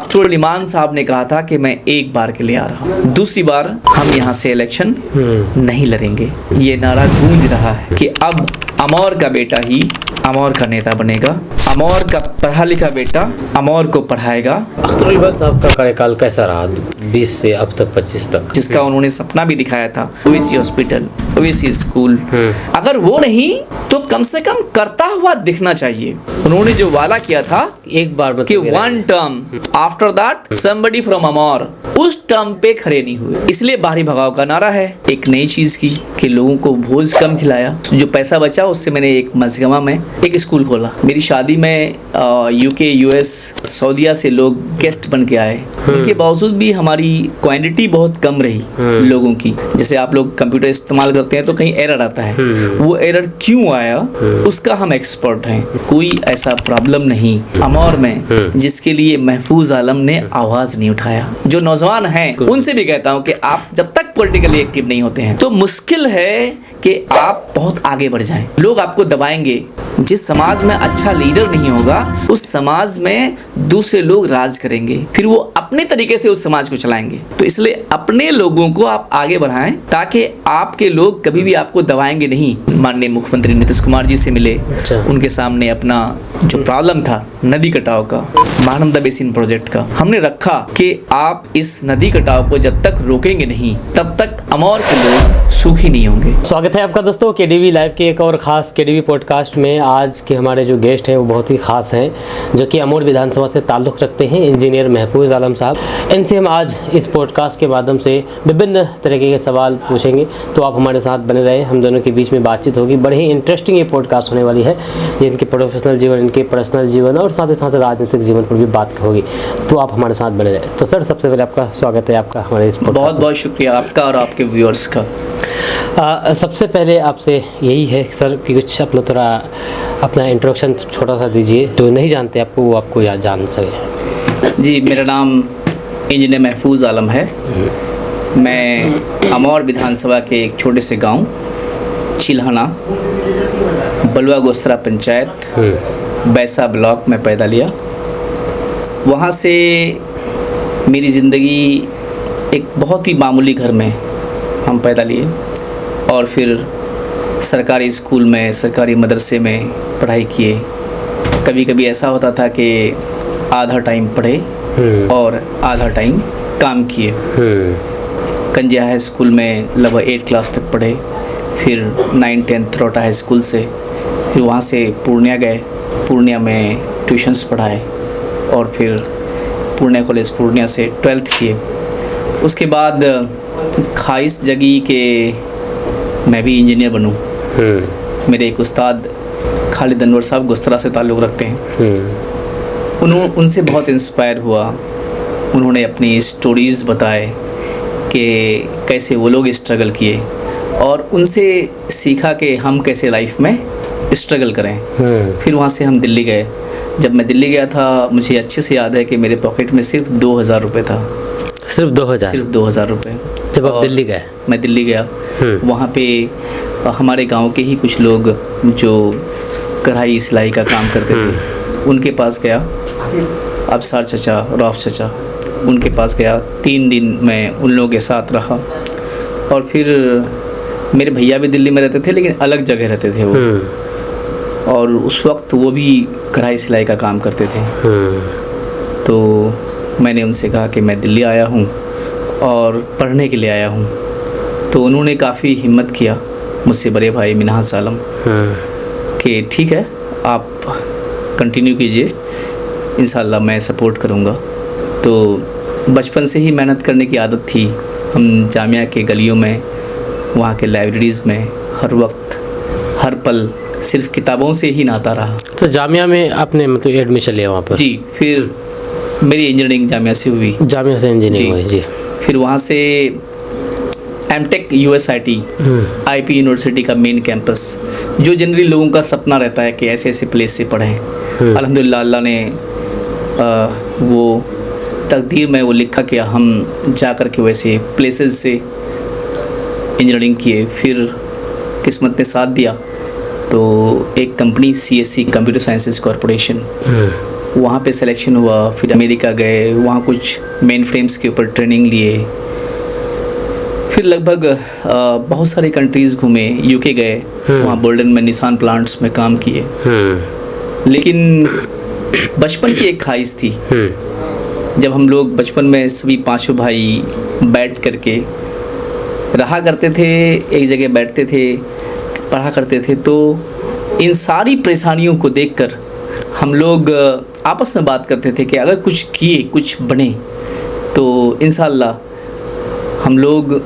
After इमाम साहब ने कहा था कि मैं एक बार के लिए आ रहा हूँ, दूसरी बार हम यहाँ से इलेक्शन नहीं लड़ेंगे। ये नारा गूंज रहा है कि अब अमौर का बेटा ही अमौर का नेता बनेगा, अमौर का पढ़ा लिखा बेटा अमौर को पढ़ाएगा। अख्तर अली बट साहब का कार्यकाल कैसा रहा 20 से अब तक 25 तक, जिसका उन्होंने सपना भी दिखाया था, ओवैसी हॉस्पिटल, ओवैसी स्कूल, अगर वो नहीं तो कम से कम करता हुआ दिखना चाहिए। उन्होंने जो वादा किया था एक बार कि one term after that somebody from Amour, उस टर्म पे खड़े नहीं हुए। इसलिए बाहरी भगाव का नारा है। एक नई चीज की कि लोगों को भोज कम खिलाया, जो पैसा बचा उससे मैंने एक मजगमा में एक स्कूल खोला। मेरी शादी में यूके, यूएस, सऊदीया से लोग गेस्ट बन के आए, उनके बावजूद भी हमारी क्वांटिटी बहुत कम रही लोगों की। जैसे आप लोग कंप्यूटर इस्तेमाल करते हैं तो कहीं एरर आता है, वो एरर क्यों आया उसका हम एक्सपर्ट हैं। कोई ऐसा प्रॉब्लम नहीं अमौर में जिसके लिए महफूज आलम ने आवाज नहीं उठाया। जो नौजवान हैं उनसे भी कहता हूं कि आप जब तक पॉलिटिकली एक्टिव नहीं होते हैं तो मुश्किल है कि आप बहुत आगे बढ़ जाएं। लोग आपको दबाएंगे। जिस समाज में अच्छा लीडर नहीं होगा उस समाज में दूसरे लोग राज करेंगे, फिर वो अपने तरीके से उस समाज को चलाएंगे। तो इसलिए अपने लोगों को आप आगे बढ़ाएं ताकि आपके लोग कभी भी आपको दबाएंगे नहीं। माननीय मुख्यमंत्री नीतीश कुमार जी से मिले, उनके सामने अपना जो प्रॉब्लम था नदी कटाव का, महानंदा बेसिन प्रोजेक्ट का, हमने रखा कि आप इस नदी कटाव को जब तक रोकेंगे नहीं तब तक अमौर के लोग सूखी नहीं होंगे। स्वागत है आपका दोस्तों केडीवी लाइव के एक और ख़ास केडीवी पॉडकास्ट में। आज के हमारे जो गेस्ट हैं वो बहुत ही ख़ास हैं, जो कि अमौर विधानसभा से ताल्लुक़ रखते हैं, इंजीनियर महफूज आलम साहब। इनसे हम आज इस पॉडकास्ट के माध्यम से विभिन्न तरीके के सवाल पूछेंगे, तो आप हमारे साथ बने रहें। हम दोनों के बीच में बातचीत होगी। बड़े ही इंटरेस्टिंग ये पॉडकास्ट होने वाली है। ये इनके प्रोफेशनल जीवन, इनके पर्सनल जीवन और साथ ही साथ राजनीतिक जीवन पर भी बात होगी, तो आप हमारे साथ बने रहें। तो सर, सबसे पहले आपका स्वागत है आपका हमारे इस पॉडकास्ट। बहुत बहुत शुक्रिया आपका और आपके व्यूअर्स का। सबसे पहले आपसे यही है सर कि कुछ अपना इंट्रोडक्शन छोटा सा दीजिए, जो नहीं जानते आपको वो आपको याद जान सके। जी, मेरा नाम इंजीनियर महफूज आलम है। मैं अमौर विधानसभा के एक छोटे से गांव चिल्हाना, बलुआ गोस्त्रा पंचायत, बैसा ब्लॉक में पैदा लिया। वहाँ से मेरी ज़िंदगी एक बहुत ही मामूली घर में हम पैदा लिए और फिर सरकारी स्कूल में, सरकारी मदरसे में पढ़ाई किए। कभी कभी ऐसा होता था कि आधा टाइम पढ़े और आधा टाइम काम किए। कंजिया हाई स्कूल में लगभग 8 क्लास तक पढ़े, फिर 9, 10 रोटा हाई स्कूल से, फिर वहाँ से पूर्णिया गए, पूर्णिया में ट्यूशन्स पढ़ाए और फिर पूर्णिया कॉलेज पूर्णिया से 12th किए। उसके बाद ख्वाहिश जगी कि मैं भी इंजीनियर बनूं। मेरे एक उस्ताद खालिद अनवर साहब गुस्तरा से ताल्लुक़ रखते हैं, उनसे बहुत इंस्पायर हुआ। उन्होंने अपनी स्टोरीज़ बताए कि कैसे वो लोग स्ट्रगल किए और उनसे सीखा कि हम कैसे लाइफ में स्ट्रगल करें। फिर वहाँ से हम दिल्ली गए। जब मैं दिल्ली गया था मुझे अच्छे से याद है कि मेरे पॉकेट में सिर्फ 2000 रुपये था। सिर्फ 2000 रुपये। जब आप दिल्ली गए? मैं दिल्ली गया। वहाँ पे हमारे गांव के ही कुछ लोग जो कढ़ाई सिलाई का काम करते थे उनके पास गया। अबसार चचा, रौफ चचा, उनके पास गया। 3 दिन मैं उन लोगों के साथ रहा और फिर मेरे भैया भी दिल्ली में रहते थे लेकिन अलग जगह रहते थे वो, और उस वक्त वो भी कढ़ाई सिलाई का काम करते थे। तो मैंने उनसे कहा कि मैं दिल्ली आया हूँ और पढ़ने के लिए आया हूँ। तो उन्होंने काफ़ी हिम्मत किया, मुझसे बड़े भाई मिन्हाज आलम, कि ठीक है आप कंटिन्यू कीजिए, इंशाल्लाह मैं सपोर्ट करूँगा। तो बचपन से ही मेहनत करने की आदत थी। हम जामिया के गलियों में, वहाँ के लाइब्रेरीज़ में हर वक्त हर पल सिर्फ किताबों से ही नाता रहा। तो जामिया में आपने मतलब एडमिशन लिया वहाँ पर? जी, फिर मेरी इंजीनियरिंग जामिया से हुई। जामिया से इंजीनियरिंग हुई जी। फिर वहाँ से एमटेक USIT IP यूनिवर्सिटी का मेन कैंपस, जो जनरली लोगों का सपना रहता है कि ऐसे ऐसे प्लेस से पढ़ें। अल्हम्दुलिल्लाह अल्लाह ने वो तकदीर में वो लिखा कि हम जा कर के वैसे प्लेसेस से इंजीनियरिंग किए। फिर किस्मत ने साथ दिया तो एक company CSC computer sciences corporation, वहाँ पे सिलेक्शन हुआ, फिर अमेरिका गए, वहाँ कुछ मेन फ्रेम्स के ऊपर ट्रेनिंग लिए, फिर लगभग बहुत सारे कंट्रीज़ घूमे, यूके गए, वहाँ बोल्डन में निसान प्लांट्स में काम किए। लेकिन बचपन की एक ख्वाहिश थी, जब हम लोग बचपन में सभी पांचों भाई बैठ करके रहा करते थे, एक जगह बैठते थे, पढ़ा करते थे, तो इन सारी परेशानियों को देखकर हम लोग आपस में बात करते थे कि अगर कुछ किए, कुछ बने, तो इंशाअल्लाह हम लोग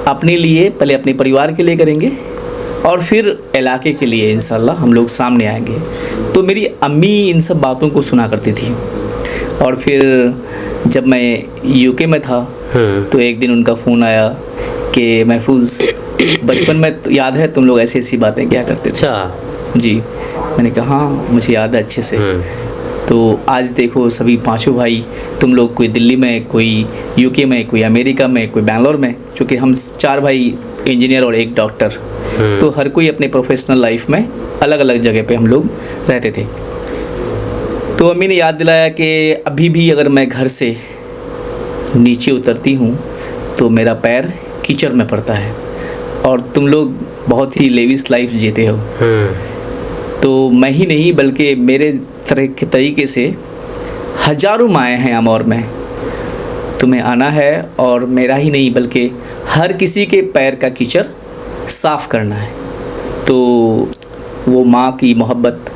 अपने लिए, पहले अपने परिवार के लिए करेंगे और फिर इलाके के लिए इंशाअल्लाह हम लोग सामने आएंगे। तो मेरी अम्मी इन सब बातों को सुना करती थी। और फिर जब मैं यूके में था तो एक दिन उनका फ़ोन आया कि महफूज, बचपन में तो याद है तुम लोग ऐसी ऐसी बातें क्या करते थे? अच्छा जी। मैंने कहा हाँ मुझे याद है अच्छे से। तो आज देखो सभी पांचों भाई, तुम लोग कोई दिल्ली में, कोई यूके में, कोई अमेरिका में, कोई बेंगलोर में, क्योंकि हम 4 भाई इंजीनियर और एक डॉक्टर, तो हर कोई अपने प्रोफेशनल लाइफ में अलग अलग जगह पे हम लोग रहते थे। तो अम्मी ने याद दिलाया कि अभी भी अगर मैं घर से नीचे उतरती हूँ तो मेरा पैर कीचड़ में पड़ता है और तुम लोग बहुत ही लेविश लाइफ जीते हो। तो मैं ही नहीं बल्कि मेरे तरह के तरीके से हज़ारों माएँ हैं अमौर में, तुम्हें आना है और मेरा ही नहीं बल्कि हर किसी के पैर का कीचड़ साफ़ करना है। तो वो माँ की मोहब्बत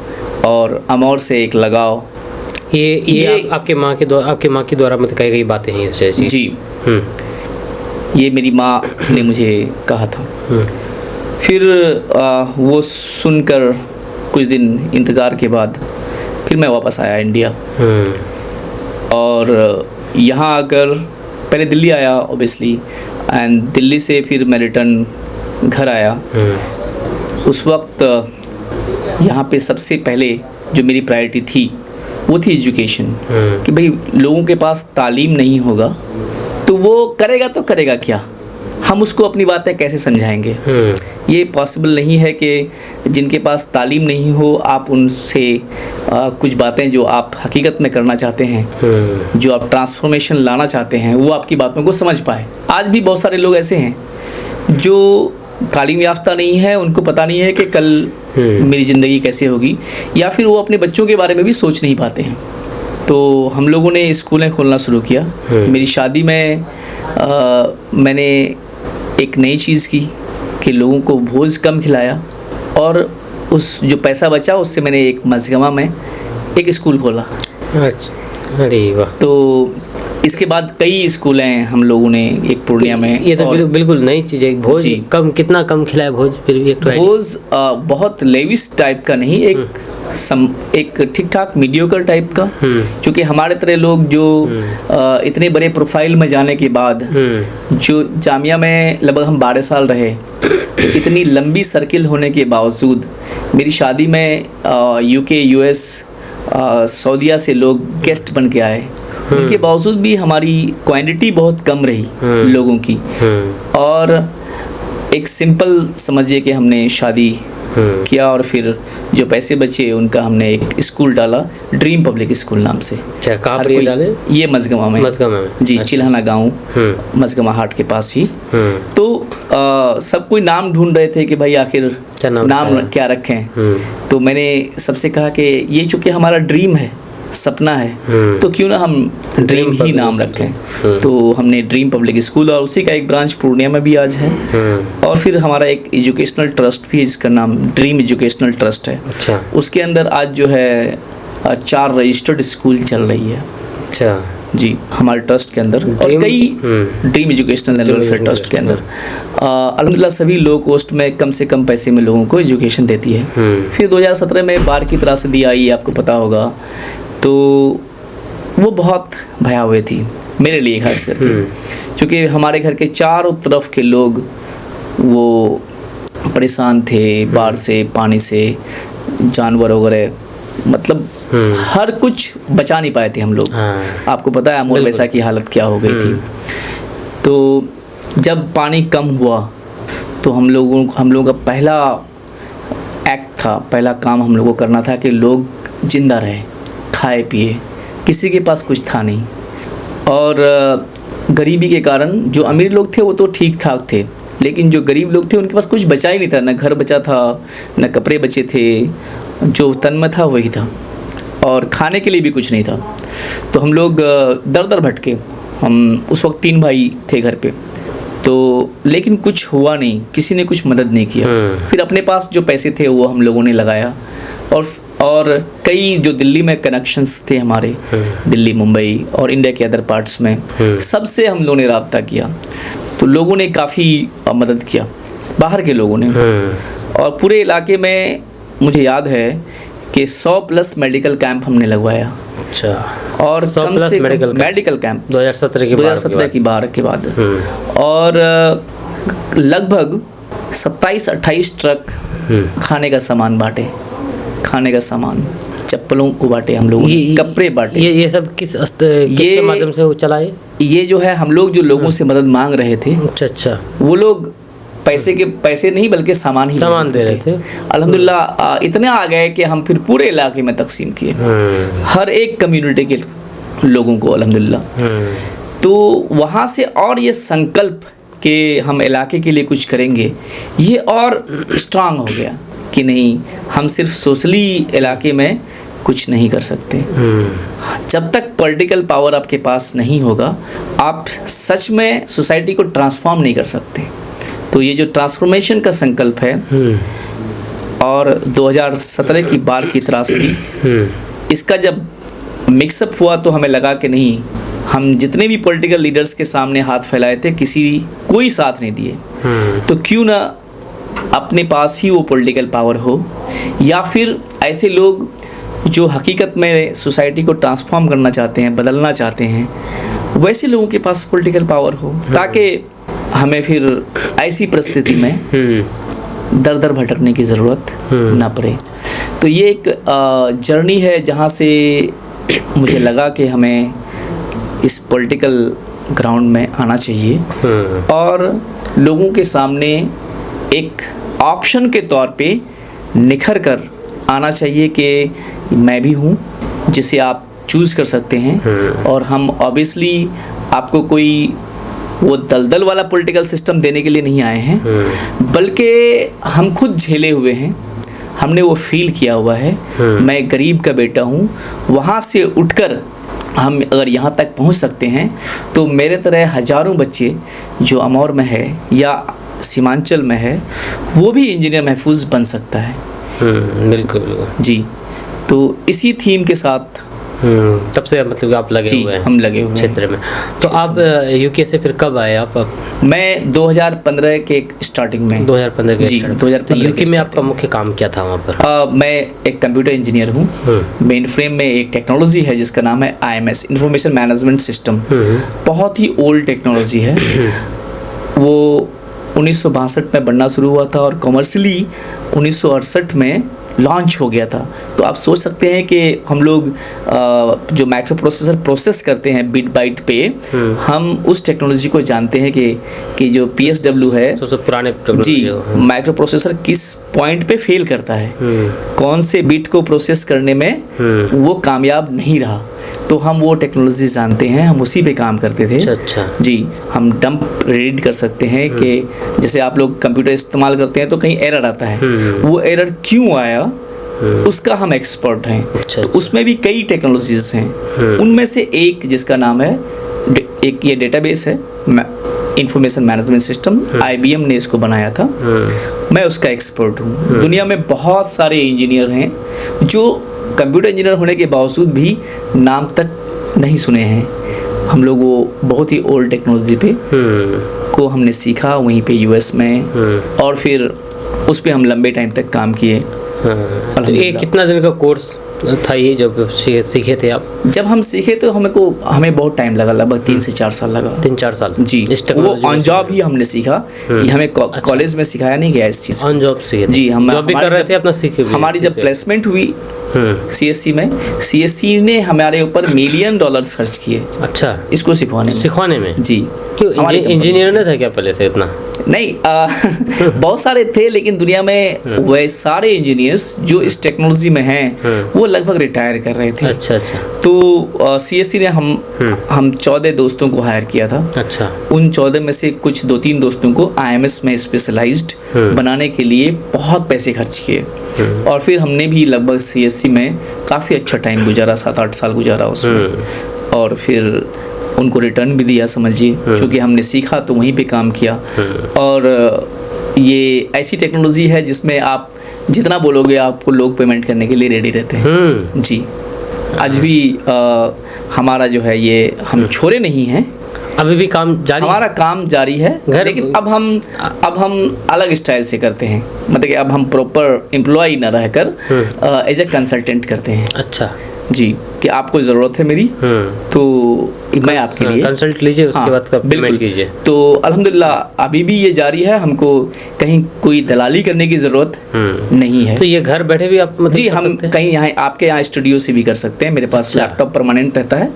और अमौर से एक लगाव, ये आपके माँ के द्वारा मतलब कही गई बातें हैं इस जी। ये मेरी माँ ने मुझे कहा था। फिर वो सुनकर कुछ दिन इंतज़ार के बाद फिर मैं वापस आया इंडिया। और यहाँ आकर पहले दिल्ली आया ऑब्वियसली, एंड दिल्ली से फिर मैं रिटर्न घर आया। उस वक्त यहाँ पे सबसे पहले जो मेरी प्रायोरिटी थी वो थी एजुकेशन, कि भाई लोगों के पास तालीम नहीं होगा तो वो करेगा तो करेगा क्या, हम उसको अपनी बातें कैसे समझाएंगे। ये पॉसिबल नहीं है कि जिनके पास तालीम नहीं हो आप उनसे कुछ बातें जो आप हकीकत में करना चाहते हैं, जो आप ट्रांसफॉर्मेशन लाना चाहते हैं, वो आपकी बातों को समझ पाए। आज भी बहुत सारे लोग ऐसे हैं जो तालीम याफ्ता नहीं है, उनको पता नहीं है कि कल मेरी ज़िंदगी कैसे होगी, या फिर वो अपने बच्चों के बारे में भी सोच नहीं पाते हैं। तो हम लोगों ने स्कूलें खोलना शुरू किया। मेरी शादी में मैंने एक नई चीज़ की कि लोगों को भोज कम खिलाया, और उस जो पैसा बचा उससे मैंने एक मजगमा में एक स्कूल खोला। अच्छा, अरे वाह। तो इसके बाद कई स्कूलें हम लोगों ने, एक पूर्णिया में। ये तो बिल्कुल नई चीज़ है। भोज कम, कितना कम खिलाया भोज? फिर भी एक भोज बहुत लेविश टाइप का नहीं, एक ठीक ठाक मीडियोकर टाइप का, क्योंकि हमारे तरह लोग जो इतने बड़े प्रोफाइल में जाने के बाद, जो जामिया में लगभग हम 12 साल रहे, इतनी लंबी सर्किल होने के बावजूद मेरी शादी में यूके, यूएस, सऊदीया से लोग गेस्ट बन के आए, उनके बावजूद भी हमारी क्वांटिटी बहुत कम रही लोगों की। और एक सिंपल समझिए कि हमने शादी किया और फिर जो पैसे बचे उनका हमने एक स्कूल डाला, ड्रीम पब्लिक स्कूल नाम से। कहाँ पर ये डाले? ये मजगमा में जी। अच्छा। चिल्हाना गांव, मजगमा हाट के पास ही। तो सब कोई नाम ढूंढ रहे थे कि भाई आखिर नाम क्या रखें। तो मैंने सबसे कहा कि ये चूँकि हमारा ड्रीम है, सपना है, तो क्यों ना हम ड्रीम ही नाम रखें। तो हमने ड्रीम पब्लिक स्कूल, और उसी का एक ब्रांच पूर्णिया में भी आज है। और फिर हमारा एक एजुकेशनल ट्रस्ट भी, जिसका नाम ड्रीम एजुकेशनल ट्रस्ट है। अच्छा। उसके अंदर आज जो है 4 रजिस्टर्ड स्कूल चल रही है। अच्छा जी, हमारे ट्रस्ट के अंदर, और कई dream educational and welfare trust के अंदर अल्हम्दुलिल्लाह सभी लो कॉस्ट में, कम से कम पैसे में लोगों को एजुकेशन देती है। फिर 2017 में बाढ़ की तरह से दी आई, आपको पता होगा, तो वो बहुत भयावह थी मेरे लिए खास करके, क्योंकि हमारे घर के चारों तरफ के लोग वो परेशान थे बाढ़ से, पानी से, जानवर वगैरह, मतलब हर कुछ बचा नहीं पाए थे हम लोग। आपको पता है अमोल वैसा की हालत क्या हो गई थी। तो जब पानी कम हुआ तो हम लोगों का पहला एक्ट था, पहला काम हम लोगों को करना था कि लोग जिंदा रहें, खाए पिए, किसी के पास कुछ था नहीं। और गरीबी के कारण जो अमीर लोग थे वो तो ठीक ठाक थे, लेकिन जो गरीब लोग थे उनके पास कुछ बचा ही नहीं था, न घर बचा था, न कपड़े बचे थे, जो तन में था वही था, और खाने के लिए भी कुछ नहीं था। तो हम लोग दर दर भटके। हम उस वक्त 3 भाई थे घर पे, तो लेकिन कुछ हुआ नहीं, किसी ने कुछ मदद नहीं किया। फिर अपने पास जो पैसे थे वो हम लोगों ने लगाया, और कई जो दिल्ली में कनेक्शंस थे हमारे, दिल्ली, मुंबई और इंडिया के अदर पार्ट्स में, सबसे हम लोगों ने राब्ता किया। तो लोगों ने काफ़ी मदद किया, बाहर के लोगों ने। और पूरे इलाके में मुझे याद है कि 100+ मेडिकल कैंप हमने लगवाया। अच्छा। और 100 कम प्लस से मेडिकल मेडिकल कैंप 2017 की बार के बाद। और लगभग 27-28 ट्रक खाने का सामान बांटे, खाने का सामान, चप्पलों को बांटे हम लोग, कपड़े बांटे। ये सब किसके माध्यम से चलाए? ये जो है हम लोग जो लोगों से मदद मांग रहे थे, अच्छा, वो लोग पैसे नहीं बल्कि सामान दे रहे थे। अल्हम्दुलिल्लाह इतने आ गए कि हम फिर पूरे इलाके में तकसीम किए, हर एक कम्युनिटी के लोगों को, अल्हम्दुलिल्लाह। तो वहाँ से और ये संकल्प कि हम इलाके के लिए कुछ करेंगे, ये और स्ट्रांग हो गया कि नहीं, हम सिर्फ सोशली इलाके में कुछ नहीं कर सकते। जब तक पॉलिटिकल पावर आपके पास नहीं होगा, आप सच में सोसाइटी को ट्रांसफॉर्म नहीं कर सकते। तो ये जो ट्रांसफॉर्मेशन का संकल्प है, और 2017 की बार की त्रासदी, इसका जब मिक्सअप हुआ तो हमें लगा कि नहीं, हम जितने भी पॉलिटिकल लीडर्स के सामने हाथ फैलाए थे, कोई साथ नहीं दिए, तो क्यों ना अपने पास ही वो पॉलिटिकल पावर हो, या फिर ऐसे लोग जो हकीकत में सोसाइटी को ट्रांसफॉर्म करना चाहते हैं, बदलना चाहते हैं, वैसे लोगों के पास पॉलिटिकल पावर हो, ताकि हमें फिर ऐसी परिस्थिति में दर दर भटकने की ज़रूरत ना पड़े। तो ये एक जर्नी है जहाँ से मुझे लगा कि हमें इस पॉलिटिकल ग्राउंड में आना चाहिए, और लोगों के सामने एक ऑप्शन के तौर पे निखर कर आना चाहिए कि मैं भी हूँ जिसे आप चूज़ कर सकते हैं। और हम ऑब्वियसली आपको कोई वो दलदल वाला पॉलिटिकल सिस्टम देने के लिए नहीं आए हैं, बल्कि हम खुद झेले हुए हैं, हमने वो फील किया हुआ है। मैं गरीब का बेटा हूँ, वहाँ से उठकर हम अगर यहाँ तक पहुँच सकते हैं, तो मेरे तरह हज़ारों बच्चे जो अमौर में है या सीमांचल में है, वो भी इंजीनियर महफूज बन सकता है। बिल्कुल जी। तो इसी थीम के साथ तब से मतलब आप लगे हुए हैं, हम लगे हुए क्षेत्र में। तो आप यूके से फिर कब आए आप? मैं 2015 के स्टार्टिंग में। 2015 के जी, 2015 यूके में आपका मुख्य काम क्या था वहाँ पर? मैं एक कंप्यूटर इंजीनियर हूँ। मेन फ्रेम में एक टेक्नोलॉजी है जिसका नाम है IMS, इंफॉर्मेशन मैनेजमेंट सिस्टम। बहुत ही ओल्ड टेक्नोलॉजी है। वो 1962 में बनना शुरू हुआ था और कमर्शियली 1968 में लॉन्च हो गया था। तो आप सोच सकते हैं कि हम लोग जो माइक्रो प्रोसेसर प्रोसेस करते हैं बिट बाइट पे, हम उस टेक्नोलॉजी को जानते हैं कि जो PSW है, सबसे पुराने जी, माइक्रो प्रोसेसर किस पॉइंट पे फेल करता है, कौन से बिट को प्रोसेस करने में वो कामयाब नहीं रहा, तो हम वो टेक्नोलॉजी जानते हैं, हम उसी पे काम करते थे। अच्छा। जी, हम डंप रीड कर सकते हैं कि जैसे आप लोग कंप्यूटर इस्तेमाल करते हैं तो कहीं एरर आता है, वो एरर क्यों आया, उसका हम एक्सपर्ट हैं। अच्छा। तो उसमें भी कई टेक्नोलॉजीज हैं, उनमें से एक जिसका नाम है, एक ये डेटाबेस है, इंफॉर्मेशन मैनेजमेंट सिस्टम, IBM ने इसको बनाया था। मैं उसका एक्सपर्ट हूँ। दुनिया में बहुत सारे इंजीनियर हैं जो कंप्यूटर इंजीनियर होने के बावजूद भी नाम तक नहीं सुने हैं। हम लोग वो बहुत ही ओल्ड टेक्नोलॉजी पे को हमने सीखा वहीं पे US में, और फिर उस पे हम लंबे टाइम तक काम किए। तो ये कितना दिन का कोर्स था ये जब सीखे थे आप? जब हम सीखे तो हमें बहुत टाइम लगा, लगभग 3 से 4 साल लगा। 3-4 साल? जी। वो ऑन जॉब ही हमने सीखा, ये हमें कॉलेज में सिखाया नहीं गया इस चीज़। ऑन जॉब सीखे? जी, हम जॉब भी कर रहे थे अपना सीखे। हमारी जब प्लेसमेंट हुई CSC में, CSC ने हमारे ऊपर $1 मिलियन खर्च किए। अच्छा। इसको सिखाने में? में? जी। क्यों, हमारे इंजीनियर नहीं था क्या पहले से इतना? नहीं बहुत सारे थे, लेकिन दुनिया में वह सारे इंजीनियर्स जो इस टेक्नोलॉजी में हैं वो लगभग रिटायर कर रहे थे। अच्छा अच्छा। तो सीएससी ने हम 14 दोस्तों को हायर किया था। अच्छा। उन 14 में से कुछ 2-3 दोस्तों को आईएमएस में स्पेशलाइज्ड बनाने के लिए बहुत पैसे खर्च किए, और फिर हमने भी लगभग सीएससी में काफ़ी अच्छा टाइम गुजारा, 7-8 साल गुजारा उसमें, और फिर उनको रिटर्न भी दिया समझिए, क्योंकि हमने सीखा तो वहीं पे काम किया। और ये ऐसी टेक्नोलॉजी है जिसमें आप जितना बोलोगे आपको लोग पेमेंट करने के लिए रेडी रहते हैं। जी, आज भी हमारा जो है ये हम छोड़े नहीं हैं, अभी भी काम जारी, हमारा काम जारी है, लेकिन अब हम अलग स्टाइल से करते हैं। मतलब कि अब हम प्रॉपर एम्प्लॉय न रहकर एज ए कंसल्टेंट करते हैं। अच्छा जी, कि आपको ज़रूरत है मेरी तो मैं आपके लिए कंसल्ट लीजिए, उसके बाद का पेमेंट कीजिए। तो अल्हम्दुलिल्लाह अभी भी ये जारी है, हमको कहीं कोई दलाली करने की ज़रूरत नहीं है। तो ये घर बैठे भी आप मतलब जी, हम कहीं यहाँ आपके यहाँ स्टूडियो से भी कर सकते हैं। मेरे पास लैपटॉप परमानेंट रहता है,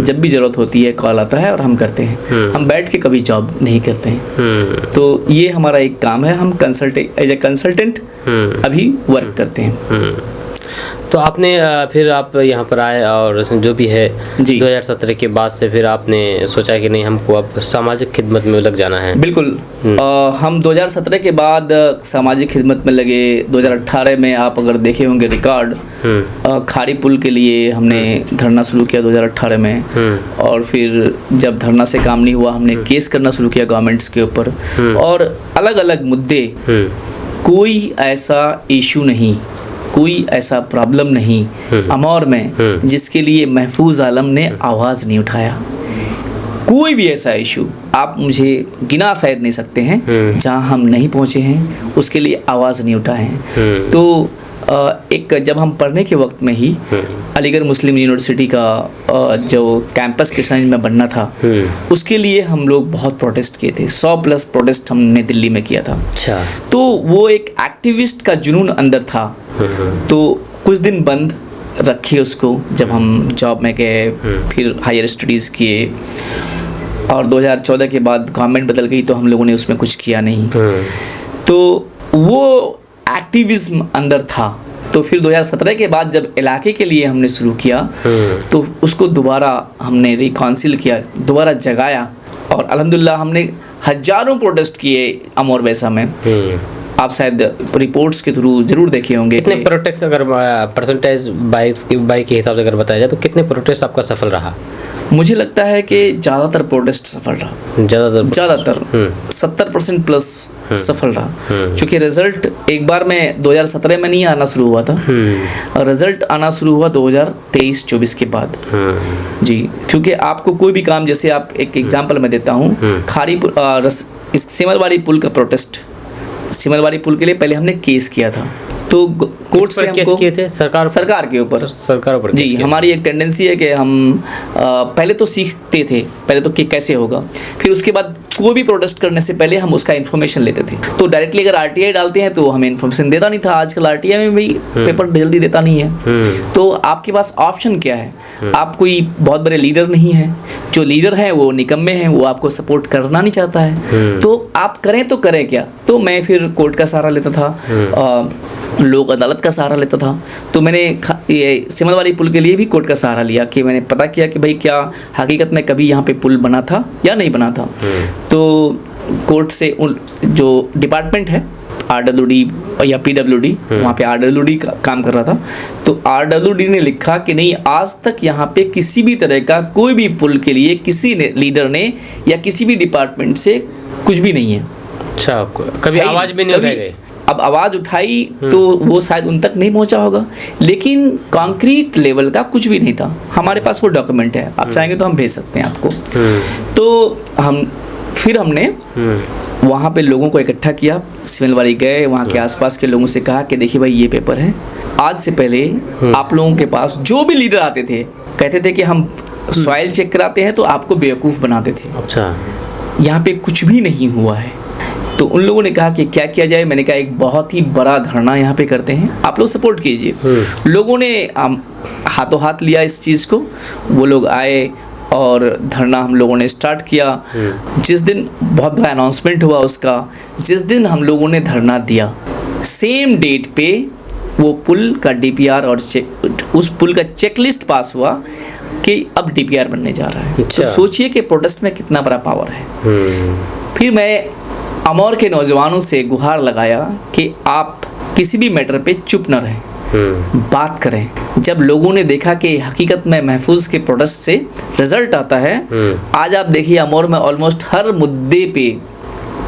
जब भी ज़रूरत होती है कॉल आता है और हम करते हैं। हम बैठ के कभी जॉब नहीं करते हैं। तो ये हमारा एक काम है, हम एज ए कंसल्टेंट अभी वर्क करते हैं। तो आपने फिर आप यहाँ पर आए और जो भी है 2017 के बाद से फिर आपने सोचा कि नहीं हमको अब सामाजिक खिदमत में लग जाना है। बिल्कुल। हम 2017 के बाद सामाजिक खिदमत में लगे। 2018 में आप अगर देखे होंगे रिकॉर्ड, खाड़ी पुल के लिए हमने धरना शुरू किया 2018 में, और फिर जब धरना से काम नहीं हुआ हमने केस करना शुरू किया गवर्नमेंट्स के ऊपर, और अलग अलग मुद्दे, कोई ऐसा इशू नहीं, कोई ऐसा प्रॉब्लम नहीं अमौर में जिसके लिए महफूज आलम ने आवाज़ नहीं उठाया। कोई भी ऐसा इशू आप मुझे गिना शायद नहीं सकते हैं जहां हम नहीं पहुंचे हैं, उसके लिए आवाज़ नहीं उठाए हैं। तो एक जब हम पढ़ने के वक्त में ही अलीगढ़ मुस्लिम यूनिवर्सिटी का जो कैंपस के साइंस में बनना था, उसके लिए हम लोग बहुत प्रोटेस्ट किए थे। 100+ प्रोटेस्ट हमने दिल्ली में किया था। अच्छा। तो वो एक एक्टिविस्ट का जुनून अंदर था। तो कुछ दिन बंद रखी उसको, जब हम जॉब में गए, फिर हायर स्टडीज़ किए, और 2014 के बाद गवर्नमेंट बदल गई तो हम लोगों ने उसमें कुछ किया नहीं। तो वो एक्टिविज्म अंदर था। तो फिर 2017 के बाद जब इलाके के लिए हमने शुरू किया तो उसको दोबारा हमने रिकॉन्सिल किया, दोबारा जगाया, और अल्हम्दुलिल्लाह हमने हजारों प्रोटेस्ट किए अमौर वैसा में। आप शायद रिपोर्ट्स के थ्रू जरूर देखे होंगे। कितने प्रोटेस्ट, अगर परसेंटेज बाई के हिसाब से अगर बताया जाए तो कितने प्रोटेस्ट आपका सफल रहा? मुझे लगता है कि ज़्यादातर प्रोटेस्ट सफल रहा। ज़्यादातर 70% प्लस सफल रहा, क्योंकि रिज़ल्ट एक बार में 2017 में नहीं आना शुरू हुआ था, और रिज़ल्ट आना शुरू हुआ 2023-24 के बाद। जी, क्योंकि आपको कोई भी काम, जैसे आप एक एग्जांपल मैं देता हूँ, खाड़ी इस सिमलवाड़ी पुल का प्रोटेस्ट, सिमलवाड़ी पुल के लिए पहले हमने केस किया था। तो कोर्ट से हमको किए थे सरकार के ऊपर जी, हमारी एक टेंडेंसी है कि हम पहले तो सीखते थे, पहले तो कि कैसे होगा, फिर उसके बाद कोई भी प्रोटेस्ट करने से पहले हम उसका इन्फॉर्मेशन लेते थे। तो डायरेक्टली अगर आरटीआई डालते हैं तो हमें इन्फॉर्मेशन देता नहीं था। आजकल आरटीआई में भी पेपर जल्दी देता नहीं है। तो आपके पास ऑप्शन क्या है? आप कोई बहुत बड़े लीडर नहीं हैं, जो लीडर हैं वो निकम्मे हैं, वो आपको सपोर्ट करना नहीं चाहता है, तो आप करें तो करें क्या? तो मैं फिर कोर्ट का सहारा लेता था, लोक अदालत का सहारा लेता था। तो मैंने ये सिमलवाड़ी पुल के लिए भी कोर्ट का सहारा लिया, कि मैंने पता किया कि भाई क्या हकीकत में कभी यहाँ पे पुल बना था या नहीं बना था। तो कोर्ट से उन जो डिपार्टमेंट है RWD या PWD, वहाँ पे RWD का काम कर रहा था, तो RWD ने लिखा कि नहीं, आज तक यहाँ पे किसी भी तरह का कोई भी पुल के लिए किसी ने, लीडर ने या किसी भी डिपार्टमेंट से कुछ भी नहीं है। अच्छा, कभी आवाज़ भी नहीं उठाई गई? अब आवाज़ उठाई तो वो शायद उन तक नहीं पहुंचा होगा, लेकिन कॉन्क्रीट लेवल का कुछ भी नहीं था। हमारे पास वो डॉक्यूमेंट है, आप चाहेंगे तो हम भेज सकते हैं आपको। तो फिर हमने वहाँ पे लोगों को इकट्ठा किया, सिमलवाड़ी गए, वहाँ के आसपास के लोगों से कहा कि देखिए भाई ये पेपर है, आज से पहले आप लोगों के पास जो भी लीडर आते थे कहते थे कि हम सॉइल चेक कराते हैं, तो आपको बेवकूफ़ बनाते थे। अच्छा, यहाँ पे कुछ भी नहीं हुआ है। तो उन लोगों ने कहा कि क्या किया जाए। मैंने कहा एक बहुत ही बड़ा धरना यहाँ पे करते हैं, आप लोग सपोर्ट कीजिए। लोगों ने हाथों हाथ लिया इस चीज़ को, वो लोग आए और धरना हम लोगों ने स्टार्ट किया। जिस दिन बहुत बड़ा अनाउंसमेंट हुआ उसका, जिस दिन हम लोगों ने धरना दिया, सेम डेट पे वो पुल का डीपीआर और उस पुल का चेकलिस्ट पास हुआ कि अब डीपीआर बनने जा रहा है। अच्छा। तो सोचिए कि प्रोटेस्ट में कितना बड़ा पावर है। फिर मैं अमौर के नौजवानों से गुहार लगाया कि आप किसी भी मैटर पे चुप न रहें, बात करें। जब लोगों ने देखा कि हकीकत में महफूज के प्रोटेस्ट से रिजल्ट आता है, आज आप देखिए अमौर में ऑलमोस्ट हर मुद्दे पे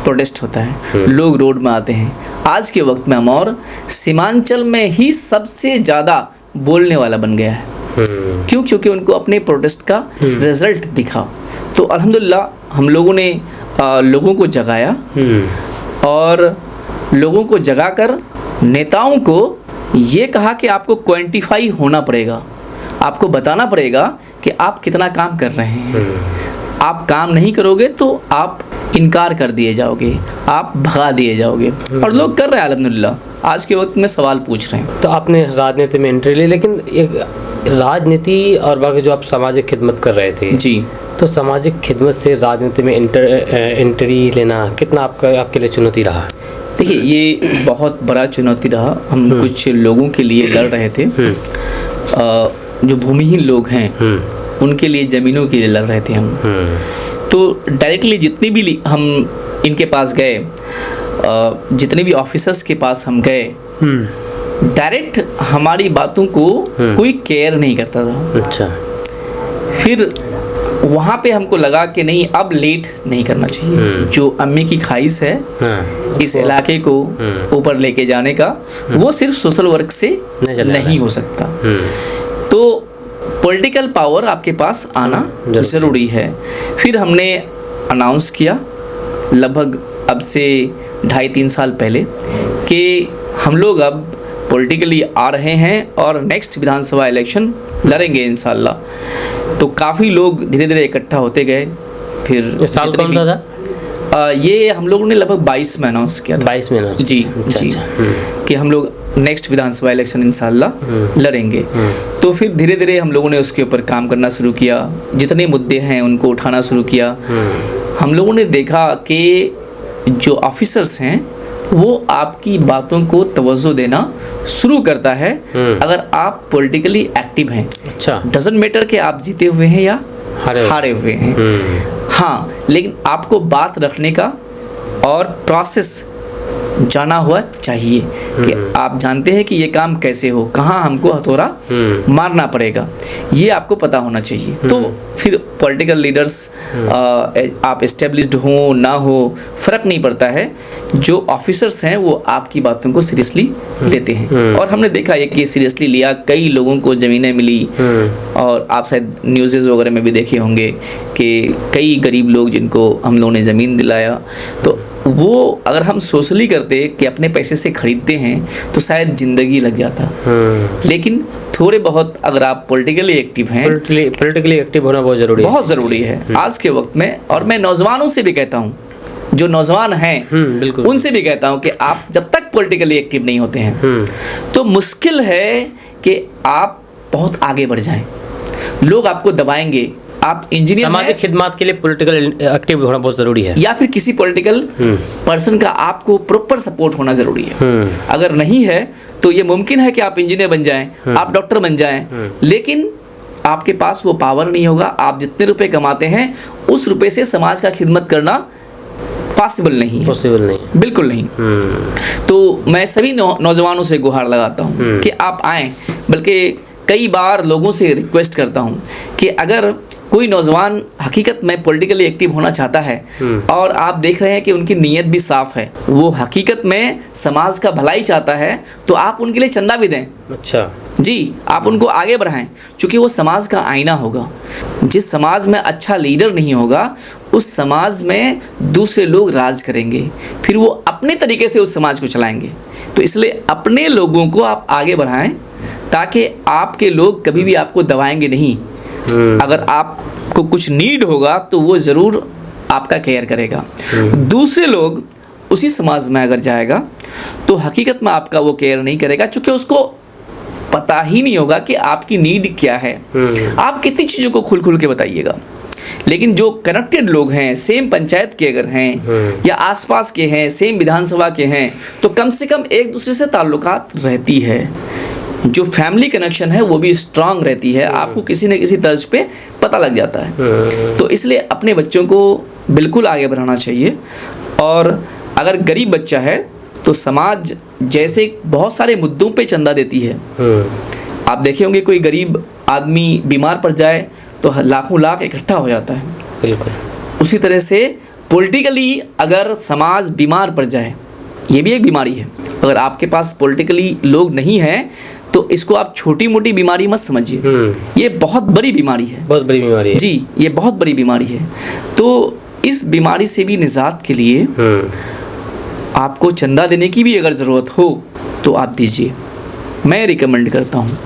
प्रोटेस्ट होता है, लोग रोड में आते हैं। आज के वक्त में अमौर सीमांचल में ही सबसे ज़्यादा बोलने वाला बन गया है। क्यों? क्योंकि उनको अपने प्रोटेस्ट का रिजल्ट दिखा। तो अल्हम्दुलिल्लाह हम लोगों ने लोगों को जगाया और लोगों को जगाकर नेताओं को ये कहा कि आपको क्वांटिफाई होना पड़ेगा, आपको बताना पड़ेगा कि आप कितना काम कर रहे हैं। आप काम नहीं करोगे तो आप इनकार कर दिए जाओगे, आप भगा दिए जाओगे। और लोग कर रहे हैं अल्हम्दुलिल्लाह, आज के वक्त में सवाल पूछ रहे हैं। तो आपने राजनीति में एंट्री ली, लेकिन एक राजनीति और बाकी जो आप सामाजिक खिदमत कर रहे थे जी, तो सामाजिक खिदमत से राजनीति में एंट्री लेना कितना आपके लिए चुनौती रहा? देखिए ये बहुत बड़ा चुनौती रहा। हम कुछ लोगों के लिए लड़ रहे थे, जो भूमिहीन लोग हैं उनके लिए, ज़मीनों के लिए लड़ रहे थे हम। तो डायरेक्टली जितनी भी हम इनके पास गए, जितने भी ऑफिसर्स के पास हम गए, डायरेक्ट हमारी बातों को कोई केयर नहीं करता था। अच्छा। फिर वहाँ पे हमको लगा कि नहीं, अब लेट नहीं करना चाहिए। जो अम्मी की ख्वाहिश है इस इलाके को ऊपर लेके जाने का, वो सिर्फ सोशल वर्क से नहीं हो सकता। तो पॉलिटिकल पावर आपके पास आना ज़रूरी है। फिर हमने अनाउंस किया लगभग अब से 2.5-3 साल पहले कि हम लोग अब पॉलिटिकली आ रहे हैं और नेक्स्ट विधानसभा इलेक्शन लड़ेंगे इंशाल्लाह। तो काफ़ी लोग धीरे धीरे इकट्ठा होते गए। फिर इस साल कौन सा था? ये हम लोगों ने लगभग 22 में अनाउंस किया था। 22 में अनाउंस? जी जी, कि हम लोग नेक्स्ट विधानसभा इलेक्शन इंशाल्लाह लड़ेंगे। तो फिर धीरे धीरे हम लोगों ने उसके ऊपर काम करना शुरू किया, जितने मुद्दे हैं उनको उठाना शुरू किया। हम लोगों ने देखा कि जो ऑफिसर्स हैं वो आपकी बातों को तवज्जो देना शुरू करता है अगर आप पॉलिटिकली एक्टिव हैं। अच्छा। डजंट मैटर कि आप जीते हुए हैं या हारे हुए हैं। हाँ, लेकिन आपको बात रखने का और प्रोसेस जाना हुआ चाहिए कि आप जानते हैं कि ये काम कैसे हो, कहाँ हमको हथौड़ा मारना पड़ेगा, ये आपको पता होना चाहिए। तो फिर पॉलिटिकल लीडर्स आप एस्टेब्लिश्ड हो ना हो फ़र्क नहीं पड़ता है, जो ऑफिसर्स हैं वो आपकी बातों को सीरियसली लेते हैं। और हमने देखा ये कि सीरियसली लिया, कई लोगों को ज़मीनें मिली। और आप शायद न्यूज़ वगैरह में भी देखे होंगे कि कई गरीब लोग जिनको हम लोगों ने ज़मीन दिलाया। तो वो अगर हम सोशली करते कि अपने पैसे से खरीदते हैं तो शायद ज़िंदगी लग जाता। लेकिन थोड़े बहुत अगर आप पॉलिटिकली एक्टिव हैं, पॉलिटिकली एक्टिव होना बहुत ज़रूरी है, बहुत ज़रूरी है आज के वक्त में। और मैं नौजवानों से भी कहता हूँ, जो नौजवान हैं उनसे भी कहता हूँ कि आप जब तक पॉलिटिकली एक्टिव नहीं होते हैं तो मुश्किल है कि आप बहुत आगे बढ़ जाएं। लोग आपको दबाएंगे। आप इंजीनियर सामाजिक खिदमत के लिए पॉलिटिकल एक्टिव होना बहुत ज़रूरी है, या फिर किसी पॉलिटिकल पर्सन का आपको प्रॉपर सपोर्ट होना ज़रूरी है। अगर नहीं है तो ये मुमकिन है कि आप इंजीनियर बन जाएं, आप डॉक्टर बन जाएं, लेकिन आपके पास वो पावर नहीं होगा। आप जितने रुपए कमाते हैं उस रुपए से समाज का खिदमत करना पॉसिबल नहीं है, बिल्कुल नहीं। तो मैं सभी नौजवानों से गुहार लगाता हूँ कि आप आएँ। बल्कि कई बार लोगों से रिक्वेस्ट करता हूँ कि अगर कोई नौजवान हकीकत में पॉलिटिकली एक्टिव होना चाहता है और आप देख रहे हैं कि उनकी नीयत भी साफ़ है, वो हकीकत में समाज का भलाई चाहता है, तो आप उनके लिए चंदा भी दें। अच्छा जी, आप उनको आगे बढ़ाएं, क्योंकि वो समाज का आईना होगा। जिस समाज में अच्छा लीडर नहीं होगा उस समाज में दूसरे लोग राज करेंगे, फिर वो अपने तरीके से उस समाज को चलाएंगे। तो इसलिए अपने लोगों को आप आगे बढ़ाएं ताकि आपके लोग कभी भी आपको दबाएंगे नहीं। अगर आपको कुछ नीड होगा तो वो ज़रूर आपका केयर करेगा। दूसरे लोग उसी समाज में अगर जाएगा तो हकीकत में आपका वो केयर नहीं करेगा, क्योंकि उसको पता ही नहीं होगा कि आपकी नीड क्या है। आप कितनी चीज़ों को खुल खुल के बताइएगा, लेकिन जो कनेक्टेड लोग हैं, सेम पंचायत के अगर हैं या आसपास के हैं, सेम विधानसभा के हैं, तो कम से कम एक दूसरे से ताल्लुकात रहती है। जो फैमिली कनेक्शन है वो भी स्ट्रांग रहती है, आपको किसी न किसी तर्ज पे पता लग जाता है। तो इसलिए अपने बच्चों को बिल्कुल आगे बढ़ाना चाहिए। और अगर गरीब बच्चा है तो समाज जैसे बहुत सारे मुद्दों पे चंदा देती है। आप देखे होंगे कोई गरीब आदमी बीमार पड़ जाए तो लाखों लाख इकट्ठा हो जाता है। बिल्कुल उसी तरह से पॉलिटिकली अगर समाज बीमार पड़ जाए, ये भी एक बीमारी है। अगर आपके पास पॉलिटिकली लोग नहीं हैं तो इसको आप छोटी मोटी बीमारी मत समझिए, ये बहुत बड़ी बीमारी है। बहुत बड़ी बीमारी है जी, ये बहुत बड़ी बीमारी है। तो इस बीमारी से भी निजात के लिए आपको चंदा देने की भी अगर ज़रूरत हो तो आप दीजिए, मैं रिकमेंड करता हूँ,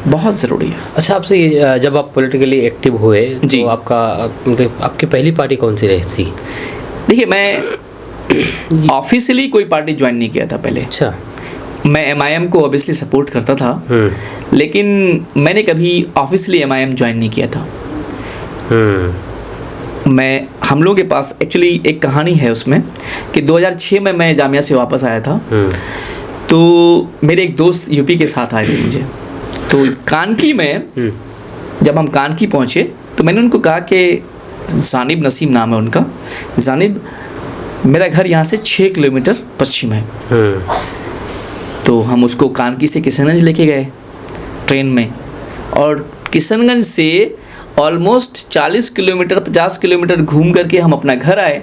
बहुत ज़रूरी है। अच्छा, आपसे जब आप पॉलिटिकली एक्टिव हुए जी। तो आपका मतलब आपकी पहली पार्टी कौन सी रही थी? देखिए, मैं ऑफिशियली कोई पार्टी ज्वाइन नहीं किया था पहले। अच्छा। मैं एमआईएम को ऑब्वियसली सपोर्ट करता था, लेकिन मैंने कभी ऑफिशियली एमआईएम ज्वाइन नहीं किया था। हम लोगों के पास एक्चुअली एक कहानी है उसमें कि 2006 में मैं जामिया से वापस आया था। तो मेरे एक दोस्त यूपी के साथ आए थे मुझे। तो कानकी में जब हम कानकी पहुँचे तो मैंने उनको कहा कि जानिब नसीम नाम है उनका, जानिब मेरा घर यहाँ से 6 किलोमीटर पश्चिम है। तो हम उसको कानकी से किशनगंज लेके गए ट्रेन में, और किशनगंज से ऑलमोस्ट 40 किलोमीटर 50 किलोमीटर घूम करके हम अपना घर आए।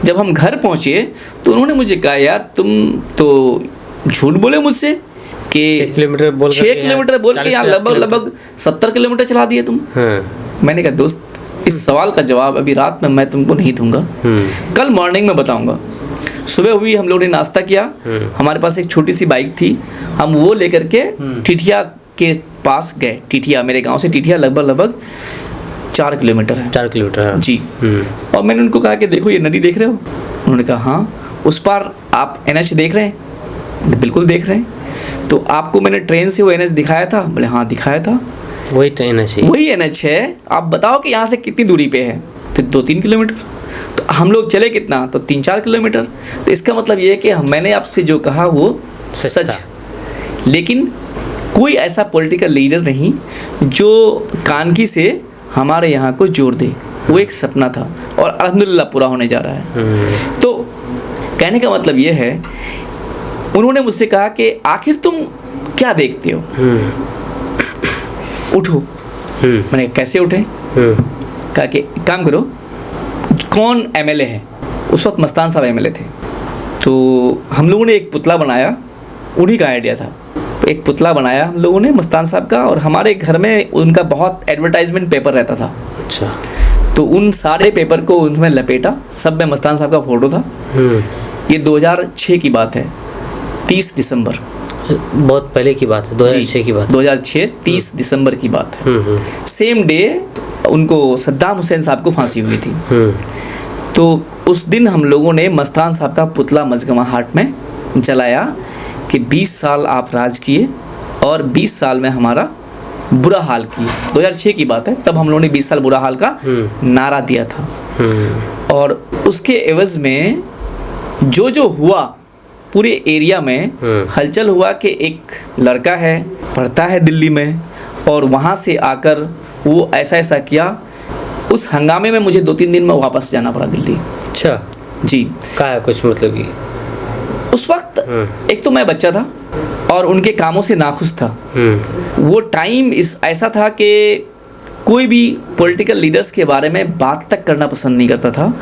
जब हम घर पहुँचे तो उन्होंने मुझे कहा, यार तुम तो झूठ बोले मुझसे कि 6 किलोमीटर बोल के यहाँ लगभग 70 किलोमीटर चला दिए तुम। मैंने कहा, दोस्त इस सवाल का जवाब अभी रात में मैं तुमको नहीं दूंगा, कल मॉर्निंग में बताऊंगा। सुबह हुई, हम लोगों ने नाश्ता किया, हमारे पास एक छोटी सी बाइक थी, हम वो लेकर के टिठिया के पास गए। टिठिया मेरे गांव से टिठिया लगभग 4 किलोमीटर है। 4 किलोमीटर जी। और मैंने उनको कहा कि देखो ये नदी देख रहे हो? उन्होंने कहा हाँ। उस पार आप NH देख रहे हैं? बिल्कुल देख रहे हैं। तो आपको मैंने ट्रेन से वो NH दिखाया था? बोले हाँ दिखाया था। वही ट्रेन है, वही NH है। आप बताओ कि यहाँ से कितनी दूरी पे है? तो 2-3 किलोमीटर। तो हम लोग चले कितना? तो 3-4 किलोमीटर। तो इसका मतलब ये है कि मैंने आपसे जो कहा वो सच। लेकिन कोई ऐसा पॉलिटिकल लीडर नहीं जो कानकी से हमारे यहाँ को जोड़ दे। वो एक सपना था और अल्हम्दुलिल्लाह पूरा होने जा रहा है। तो कहने का मतलब ये है, उन्होंने मुझसे कहा कि आखिर तुम क्या देखते हो, उठो। मैंने कैसे उठे? कहा कि काम करो, कौन MLA है? उस वक्त मस्तान साहब MLA थे। तो हम लोगों ने एक पुतला बनाया, उन्हीं का आइडिया था। एक पुतला बनाया हम लोगों ने मस्तान साहब का, और हमारे घर में उनका बहुत एडवर्टाइजमेंट पेपर रहता था। अच्छा। तो उन सारे पेपर को उनमें लपेटा, सब में मस्तान साहब का फोटो था। ये 2006 की बात है, 30 दिसंबर। बहुत पहले की बात है, 2006 की बात। 2006 30 दिसंबर की बात है। सेम डे उनको सद्दाम हुसैन साहब को फांसी हुई थी। तो उस दिन हम लोगों ने मस्तान साहब का पुतला मजगमा हाट में जलाया कि 20 साल आप राज किए और 20 साल में हमारा बुरा हाल किए। 2006 की बात है, तब हम लोगों ने 20 साल बुरा हाल का नारा दिया था। और उसके एवज में जो हुआ पूरे एरिया में हलचल हुआ कि एक लड़का है, पढ़ता है दिल्ली में, और वहाँ से आकर वो ऐसा किया। उस हंगामे में मुझे 2-3 दिन में वापस जाना पड़ा दिल्ली। अच्छा जी। क्या कुछ मतलब कि उस वक्त एक तो मैं बच्चा था और उनके कामों से नाखुश था। वो टाइम ऐसा था कि कोई भी पॉलिटिकल लीडर्स के बारे में बात तक करना पसंद नहीं करता था,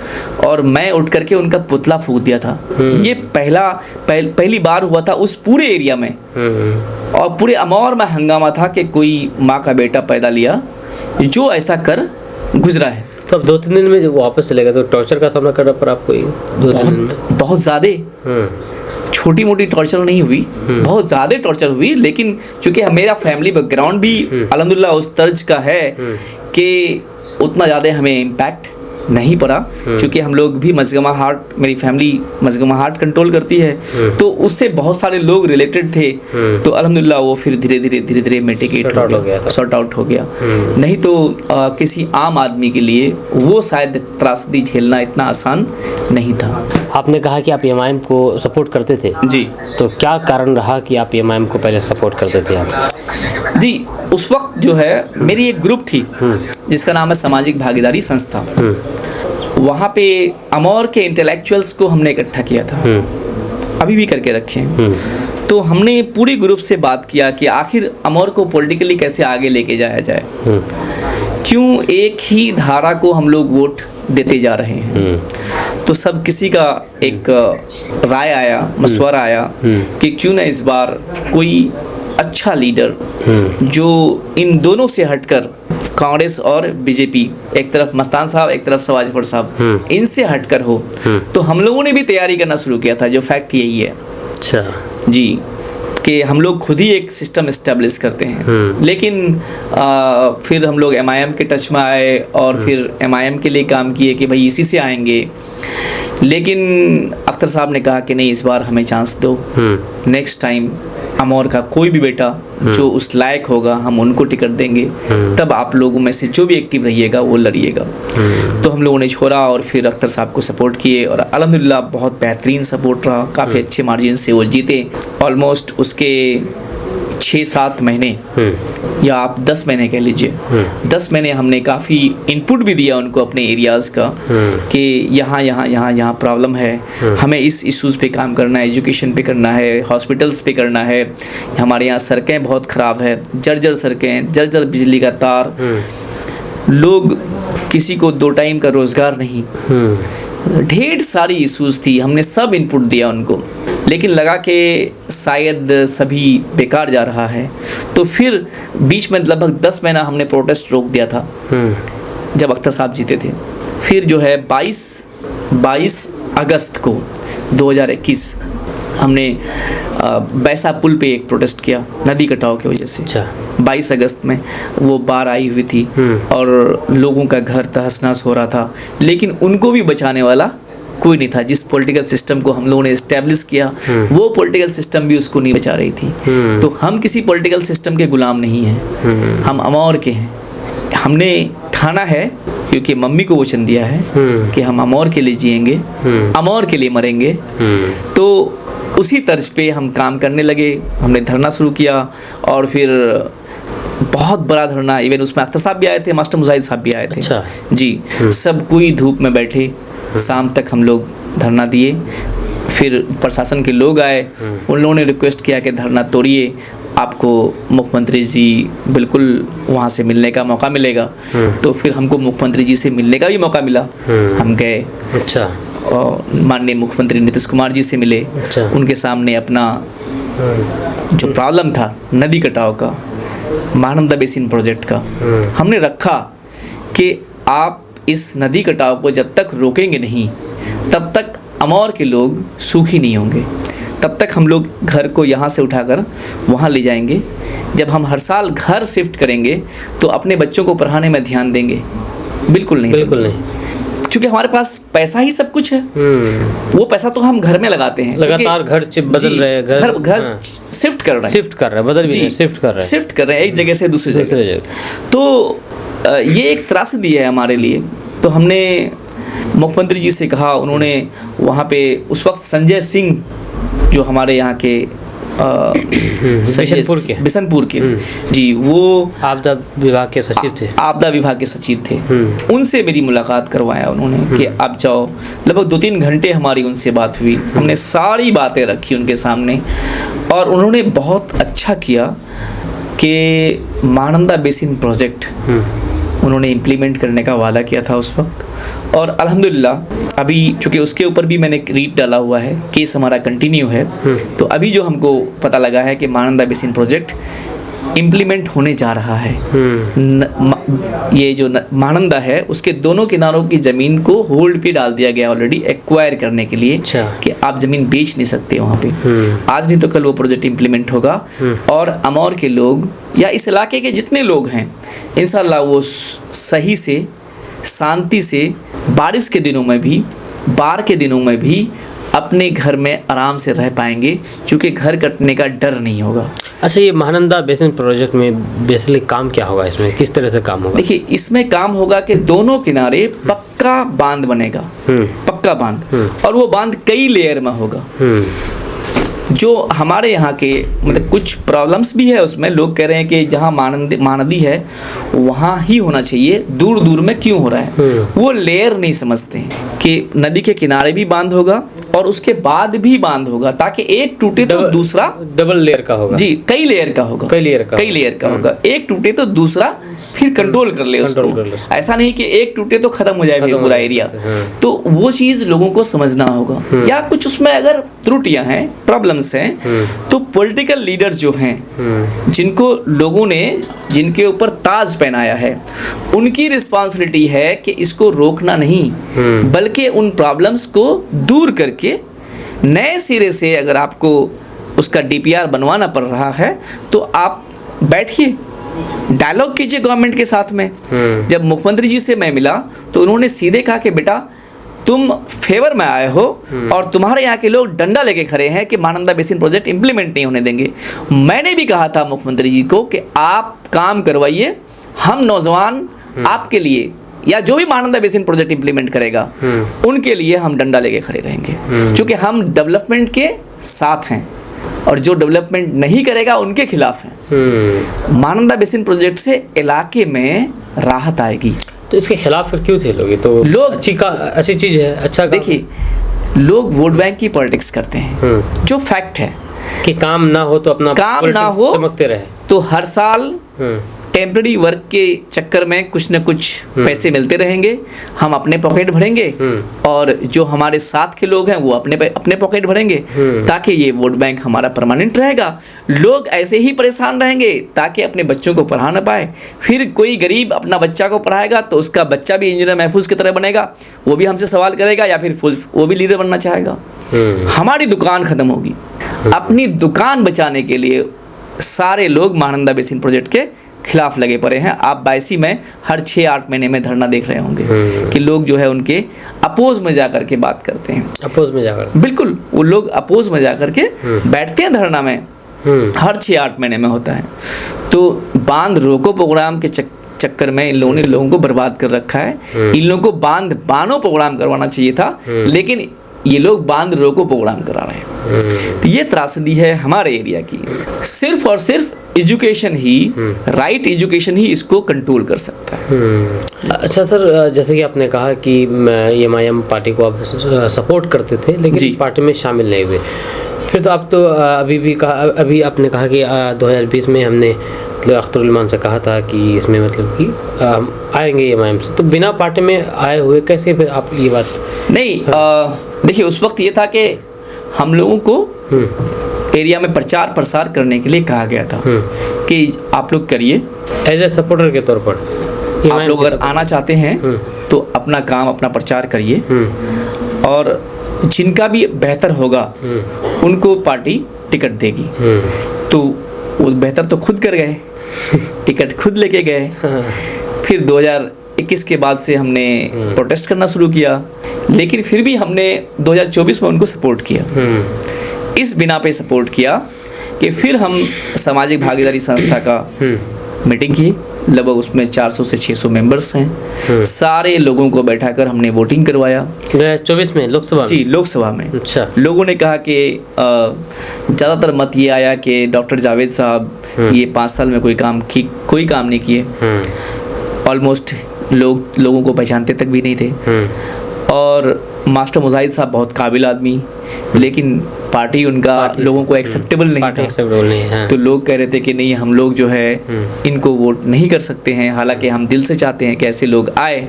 और मैं उठ करके उनका पुतला फूंक दिया था। ये पहली बार हुआ था उस पूरे एरिया में, और पूरे अमौर में हंगामा था कि कोई माँ का बेटा पैदा लिया जो ऐसा कर गुजरा है। तो अब 2-3 दिन में जब वापस चले गए तो टॉर्चर का सामना करना पड़ा आपको? 2-3 दिन में बहुत ज़्यादा, छोटी मोटी टॉर्चर नहीं हुई, बहुत ज़्यादा टॉर्चर हुई। लेकिन चूँकि मेरा फैमिली बैकग्राउंड भी अल्हम्दुलिल्लाह उस तर्ज का है कि उतना ज़्यादा हमें इम्पैक्ट नहीं पड़ा, क्योंकि हम लोग भी मजगमा हार्ट, मेरी फैमिली मजगमा हार्ट कंट्रोल करती है, तो उससे बहुत सारे लोग रिलेटेड थे, तो अल्हम्दुलिल्लाह वो फिर धीरे धीरे मिटिगेट हो गया, सॉर्ट आउट हो गया। नहीं तो किसी आम आदमी के लिए वो शायद त्रासदी झेलना इतना आसान नहीं था। आपने कहा कि आप एमआईएम को सपोर्ट करते थे जी, तो क्या कारण रहा कि आप एमआईएम को पहले सपोर्ट करते थे आप? जी उस वक्त जो है मेरी एक ग्रुप थी जिसका नाम है सामाजिक भागीदारी संस्था। वहाँ पे अमौर के इंटेलेक्चुअल्स को हमने इकट्ठा किया था, अभी भी करके रखे हैं। तो हमने पूरी ग्रुप से बात किया कि आखिर अमौर को पॉलिटिकली कैसे आगे लेके जाया जाए, क्यों एक ही धारा को हम लोग वोट देते जा रहे हैं। तो सब किसी का एक राय आया, मशवरा आया कि क्यों ना इस बार कोई अच्छा लीडर जो इन दोनों से हटकर, कांग्रेस और बीजेपी, एक तरफ मस्तान साहब एक तरफ सवाज जफर साहब, इनसे हटकर हो। तो हम लोगों ने भी तैयारी करना शुरू किया था, जो फैक्ट यही है अच्छा जी, कि हम लोग खुद ही एक सिस्टम इस्टेब्लिश करते हैं। लेकिन फिर हम लोग एमआईएम के टच में आए और फिर एमआईएम के लिए काम किए कि भाई इसी से आएंगे। लेकिन अख्तर साहब ने कहा कि नहीं, इस बार हमें चांस दो, नेक्स्ट टाइम अमौर का कोई भी बेटा जो उस लायक होगा हम उनको टिकट देंगे, तब आप लोगों में से जो भी एक्टिव रहिएगा वो लड़िएगा। तो हम लोगों ने छोड़ा और फिर अख्तर साहब को सपोर्ट किए और अल्हम्दुलिल्लाह बहुत बेहतरीन सपोर्ट रहा, काफ़ी अच्छे मार्जिन से वो जीते। ऑलमोस्ट उसके 6-7 महीने या आप 10 महीने कह लीजिए, 10 महीने हमने काफ़ी इनपुट भी दिया उनको अपने एरियाज़ का कि यहाँ प्रॉब्लम है, हमें इस इश्यूज़ पे काम करना है, एजुकेशन पे करना है, हॉस्पिटल्स पे करना है, हमारे यहाँ सड़कें बहुत ख़राब है, जर्जर सड़कें, जर्जर बिजली का तार, लोग किसी को 2 टाइम का रोज़गार नहीं, ढेर सारी इश्यूज़ थी। हमने सब इनपुट दिया उनको, लेकिन लगा कि शायद सभी बेकार जा रहा है। तो फिर बीच में लगभग 10 महीना हमने प्रोटेस्ट रोक दिया था जब अख्तर साहब जीते थे। फिर जो है 22 अगस्त को 2021 हमने बैसा पुल पे एक प्रोटेस्ट किया नदी कटाव की वजह से। अच्छा। 22 अगस्त में वो बाढ़ आई हुई थी और लोगों का घर तहस नहस हो रहा था, लेकिन उनको भी बचाने वाला कोई नहीं था। जिस पॉलिटिकल सिस्टम को हम लोगों ने इस्टेब्लिश किया वो पॉलिटिकल सिस्टम भी उसको नहीं बचा रही थी। तो हम किसी पॉलिटिकल सिस्टम के गुलाम नहीं हैं, हम अमौर के हैं। हमने ठाना है, क्योंकि मम्मी को वचन दिया है कि हम अमौर के लिए जिएंगे, अमौर के लिए मरेंगे। तो उसी तर्ज पे हम काम करने लगे। हमने धरना शुरू किया और फिर बहुत बड़ा धरना, इवन उसमें अख्तर साहब भी आए थे, मास्टर मुजाहिद साहब भी आए थे। अच्छा। जी, सब कोई धूप में बैठे, शाम तक हम लोग धरना दिए। फिर प्रशासन के लोग आए, उन लोगों ने रिक्वेस्ट किया कि धरना तोड़िए, आपको मुख्यमंत्री जी बिल्कुल वहाँ से मिलने का मौका मिलेगा। तो फिर हमको मुख्यमंत्री जी से मिलने का भी मौका मिला, हम गए। अच्छा। और माननीय मुख्यमंत्री नीतीश कुमार जी से मिले। अच्छा। उनके सामने अपना जो प्रॉब्लम था नदी कटाव का, महानंदा बेसिन प्रोजेक्ट का, हमने रखा कि आप इस नदी कटाव को जब तक रोकेंगे नहीं तब तक अमौर के लोग सूखी नहीं होंगे। तब तक हम लोग घर को यहाँ से उठाकर वहाँ ले जाएंगे। जब हम हर साल घर शिफ्ट करेंगे तो अपने बच्चों को पढ़ाने में ध्यान देंगे? बिल्कुल नहीं, क्योंकि हमारे पास पैसा ही सब कुछ है। वो पैसा तो हम घर में लगाते हैं, लगातार घर बदल रहे हैं, घर शिफ्ट कर रहे हैं, बदल भी नहीं, शिफ्ट कर रहे हैं एक जगह से दूसरी जगह। तो ये एक त्रासदी है हमारे लिए। तो हमने मुख्यमंत्री जी से कहा, उन्होंने वहाँ पे उस वक्त संजय सिंह जो हमारे यहाँ के बिशनपुर के जी, वो आपदा विभाग के सचिव थे। आपदा विभाग के सचिव थे। उनसे मेरी मुलाकात करवाया उन्होंने कि आप जाओ। लगभग 2-3 घंटे हमारी उनसे बात हुई, हमने सारी बातें रखी उनके सामने और उन्होंने बहुत अच्छा किया कि महानंदा बेसिन प्रोजेक्ट उन्होंने इम्प्लीमेंट करने का वादा किया था उस वक्त। और अल्हम्दुलिल्लाह अभी चूँकि उसके ऊपर भी मैंने रीट डाला हुआ है, केस हमारा कंटिन्यू है। तो अभी जो हमको पता लगा है कि महानंदा बेसिन प्रोजेक्ट इम्प्लीमेंट होने जा रहा है। ये जो महानंदा है उसके दोनों किनारों की ज़मीन को होल्ड पे डाल दिया गया ऑलरेडी, एक्वायर करने के लिए। अच्छा। कि आप ज़मीन बेच नहीं सकते वहाँ पे। आज नहीं तो कल वो प्रोजेक्ट इम्प्लीमेंट होगा और अमौर के लोग या इस इलाके के जितने लोग हैं इंशाल्लाह वो सही से शांति से बारिश के दिनों में भी, बाढ़ के दिनों में भी अपने घर में आराम से रह पाएंगे, क्योंकि घर कटने का डर नहीं होगा। अच्छा, ये महानंदा बेसिन प्रोजेक्ट में बेसिकली काम क्या होगा, इसमें किस तरह से काम होगा? देखिए, इसमें काम होगा कि दोनों किनारे पक्का बांध बनेगा, पक्का बांध, और वो बांध कई लेयर में होगा। जो हमारे यहाँ के मतलब कुछ प्रॉब्लम्स भी है उसमें, लोग कह रहे हैं कि जहाँ महानदी है वहाँ ही होना चाहिए, दूर दूर में क्यों हो रहा है। वो लेयर नहीं समझते हैं कि नदी के किनारे भी बांध होगा और उसके बाद भी बांध होगा, ताकि एक टूटे तो दूसरा डबल लेयर का होगा। जी, कई लेयर का होगा, कई लेयर का होगा। एक टूटे तो दूसरा फिर कंट्रोल कर ले उसको। ऐसा नहीं कि एक टूटे तो खत्म हो जाए फिर पूरा एरिया। तो वो चीज़ लोगों को समझना होगा। या कुछ उसमें अगर त्रुटियां हैं, प्रॉब्लम्स हैं, तो पॉलिटिकल लीडर्स जो हैं, जिनको लोगों ने जिनके ऊपर ताज पहनाया है, उनकी रिस्पॉन्सिबिलिटी है कि इसको रोकना नहीं, बल्कि उन प्रॉब्लम्स को दूर करके नए सिरे से अगर आपको उसका डीपीआर बनवाना पड़ रहा है तो आप बैठिए, डायलॉग कीजिए गवर्नमेंट के साथ में। जब मुख्यमंत्री जी से मैं मिला तो उन्होंने सीधे कहा कि बेटा तुम फेवर में आए हो और तुम्हारे यहाँ के लोग डंडा लेके खड़े हैं कि महानंदा बेसिन प्रोजेक्ट इंप्लीमेंट नहीं होने देंगे। मैंने भी कहा था मुख्यमंत्री जी को कि आप काम करवाइए, हम नौजवान आपके लिए या जो भी महानंदा बेसिन प्रोजेक्ट इंप्लीमेंट करेगा उनके लिए हम डंडा लेके खड़े रहेंगे, क्योंकि हम डेवलपमेंट के साथ हैं और जो डेवलपमेंट नहीं करेगा उनके खिलाफ है। महानंदा बेसिन प्रोजेक्ट से इलाके में राहत आएगी। तो इसके खिलाफ फिर क्यों थे लोग? ये तो लोग अच्छी चीज़ है, अच्छा। देखिए, लोग वोट बैंक की पॉलिटिक्स करते हैं, जो फैक्ट है कि काम ना हो तो अपना काम ना हो चमकते रहे, तो हर साल टेम्पररी वर्क के चक्कर में कुछ न कुछ पैसे मिलते रहेंगे, हम अपने पॉकेट भरेंगे और जो हमारे साथ के लोग हैं वो अपने पॉकेट भरेंगे, ताकि ये वोट बैंक हमारा परमानेंट रहेगा। लोग ऐसे ही परेशान रहेंगे ताकि अपने बच्चों को पढ़ा ना पाए। फिर कोई गरीब अपना बच्चा को पढ़ाएगा तो उसका बच्चा भी इंजीनियर महफूज की तरह बनेगा, वो भी हमसे सवाल करेगा, या फिर वो भी लीडर बनना चाहेगा। हमारी दुकान खत्म होगी। अपनी दुकान बचाने के लिए सारे लोग महानंदा बेसिन प्रोजेक्ट के खिलाफ लगे पड़े हैं। आप 22 में हर 6-8 महीने में धरना देख रहे होंगे कि लोग जो है उनके अपोज में जाकर के बात करते हैं। अपोज में जाकर? बिल्कुल, वो लोग अपोज में जाकर के बैठते हैं धरना में, हर 6-8 महीने में होता है। तो बांध रोको प्रोग्राम के चक्कर में इन लोगों ने लोगों को बर्बाद कर रखा है। इन लोगों को बांध बानो प्रोग्राम करवाना चाहिए था, लेकिन ये लोग बांध रोको प्रोग्राम करा रहे हैं। तो ये त्रासदी है हमारे एरिया की। सिर्फ और सिर्फ एजुकेशन ही, राइट एजुकेशन ही इसको कंट्रोल कर सकता है। अच्छा सर, जैसे कि आपने कहा कि एमआईएम पार्टी को आप सपोर्ट करते थे, लेकिन पार्टी में शामिल नहीं हुए। फिर तो आप तो अभी आपने कहा कि 2020 में हमने मतलब अख्तरुल से कहा था कि इसमें मतलब कि आएंगे एमआईएम से, तो बिना पार्टी में आए हुए कैसे फिर आप ये बात? नहीं, देखिए, उस वक्त ये था कि हम लोगों को एरिया में प्रचार प्रसार करने के लिए कहा गया था कि आप लोग करिए, एज ए सपोर्टर के तौर पर आप लोग अगर आना चाहते हैं तो अपना काम, अपना प्रचार करिए, और जिनका भी बेहतर होगा उनको पार्टी टिकट देगी। तो वो बेहतर तो खुद कर गए, टिकट खुद लेके गए। फिर 2021 के बाद से हमने प्रोटेस्ट करना शुरू किया, लेकिन फिर भी हमने 2024 में उनको सपोर्ट किया। इस बिना पे सपोर्ट किया कि फिर हम सामाजिक भागीदारी संस्था का मीटिंग की, लगभग उसमें 400 से 600 मेंबर्स हैं। सारे लोगों को बैठाकर हमने वोटिंग करवाया 2024 में लोकसभा में। जी, लोकसभा में। अच्छा। लोगों ने कहा कि ज़्यादातर मत ये आया कि डॉक्टर जावेद साहब ये 5 साल में कोई काम नहीं किए। ऑलमोस्ट लोगों को पहचानते तक भी नहीं थे। और मास्टर मुजाहिद साहब बहुत काबिल आदमी, लेकिन पार्टी उनका लोगों को एक्सेप्टेबल नहीं था। तो लोग कह रहे थे कि नहीं, हम लोग जो है इनको वोट नहीं कर सकते हैं, हालांकि हम दिल से चाहते हैं कि ऐसे लोग आए।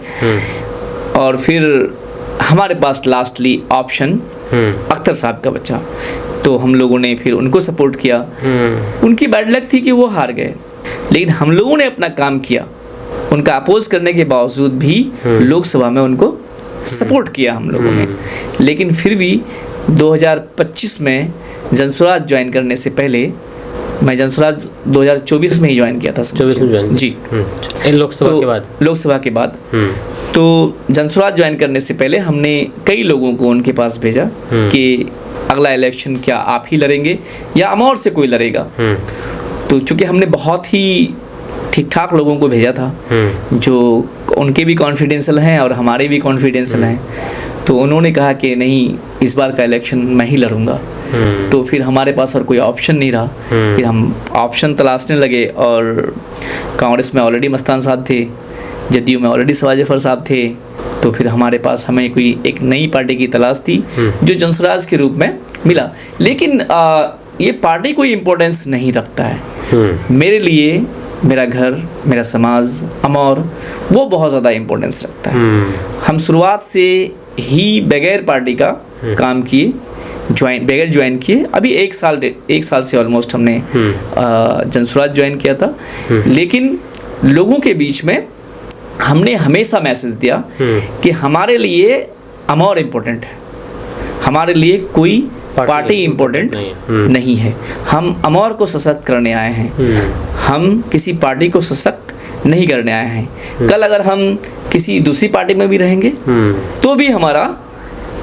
और फिर हमारे पास लास्टली ऑप्शन अख्तर साहब का बच्चा, तो हम लोगों ने फिर उनको सपोर्ट किया। उनकी बैड लक थी कि वो हार गए, लेकिन हम लोगों ने अपना काम किया। उनका अपोज करने के बावजूद भी लोकसभा में उनको सपोर्ट किया हम लोगों ने। लेकिन फिर भी 2025 में जनसुराज ज्वाइन करने से पहले, मैं जनसुराज 2024 में ही ज्वाइन किया था। 24 में ज्वाइन? जी, लोकसभा के बाद। लोकसभा के बाद। तो तो जनसुराज ज्वाइन करने से पहले हमने कई लोगों को उनके पास भेजा कि अगला इलेक्शन क्या आप ही लड़ेंगे या अमौर से कोई लड़ेगा। तो चूँकि हमने बहुत ही ठीक ठाक लोगों को भेजा था जो उनके भी कॉन्फिडेंशियल हैं और हमारे भी कॉन्फिडेंशियल हैं, तो उन्होंने कहा कि नहीं, इस बार का इलेक्शन मैं ही लड़ूंगा। तो फिर हमारे पास और कोई ऑप्शन नहीं रहा। फिर हम ऑप्शन तलाशने लगे और कांग्रेस में ऑलरेडी मस्तान साहब थे, जदयू में ऑलरेडी सवाज जफर साहब थे। तो फिर हमारे पास हमें कोई एक नई पार्टी की तलाश थी जो जनसुराज के रूप में मिला। लेकिन ये पार्टी कोई इम्पोर्टेंस नहीं रखता है। मेरे लिए मेरा घर, मेरा समाज, अमौर, वो बहुत ज़्यादा इम्पोर्टेंस रखता है। हम शुरुआत से ही बगैर पार्टी का काम किए, बगैर ज्वाइन किए। अभी एक साल से ऑलमोस्ट हमने जनसुराज ज्वाइन किया था। लेकिन लोगों के बीच में हमने हमेशा मैसेज दिया कि हमारे लिए अमौर इम्पोर्टेंट है, हमारे लिए कोई पार्टी इम्पोर्टेंट नहीं है। हम अमौर को सशक्त करने आए हैं, हम किसी पार्टी को सशक्त नहीं करने आए हैं। कल अगर हम किसी दूसरी पार्टी में भी रहेंगे तो भी हमारा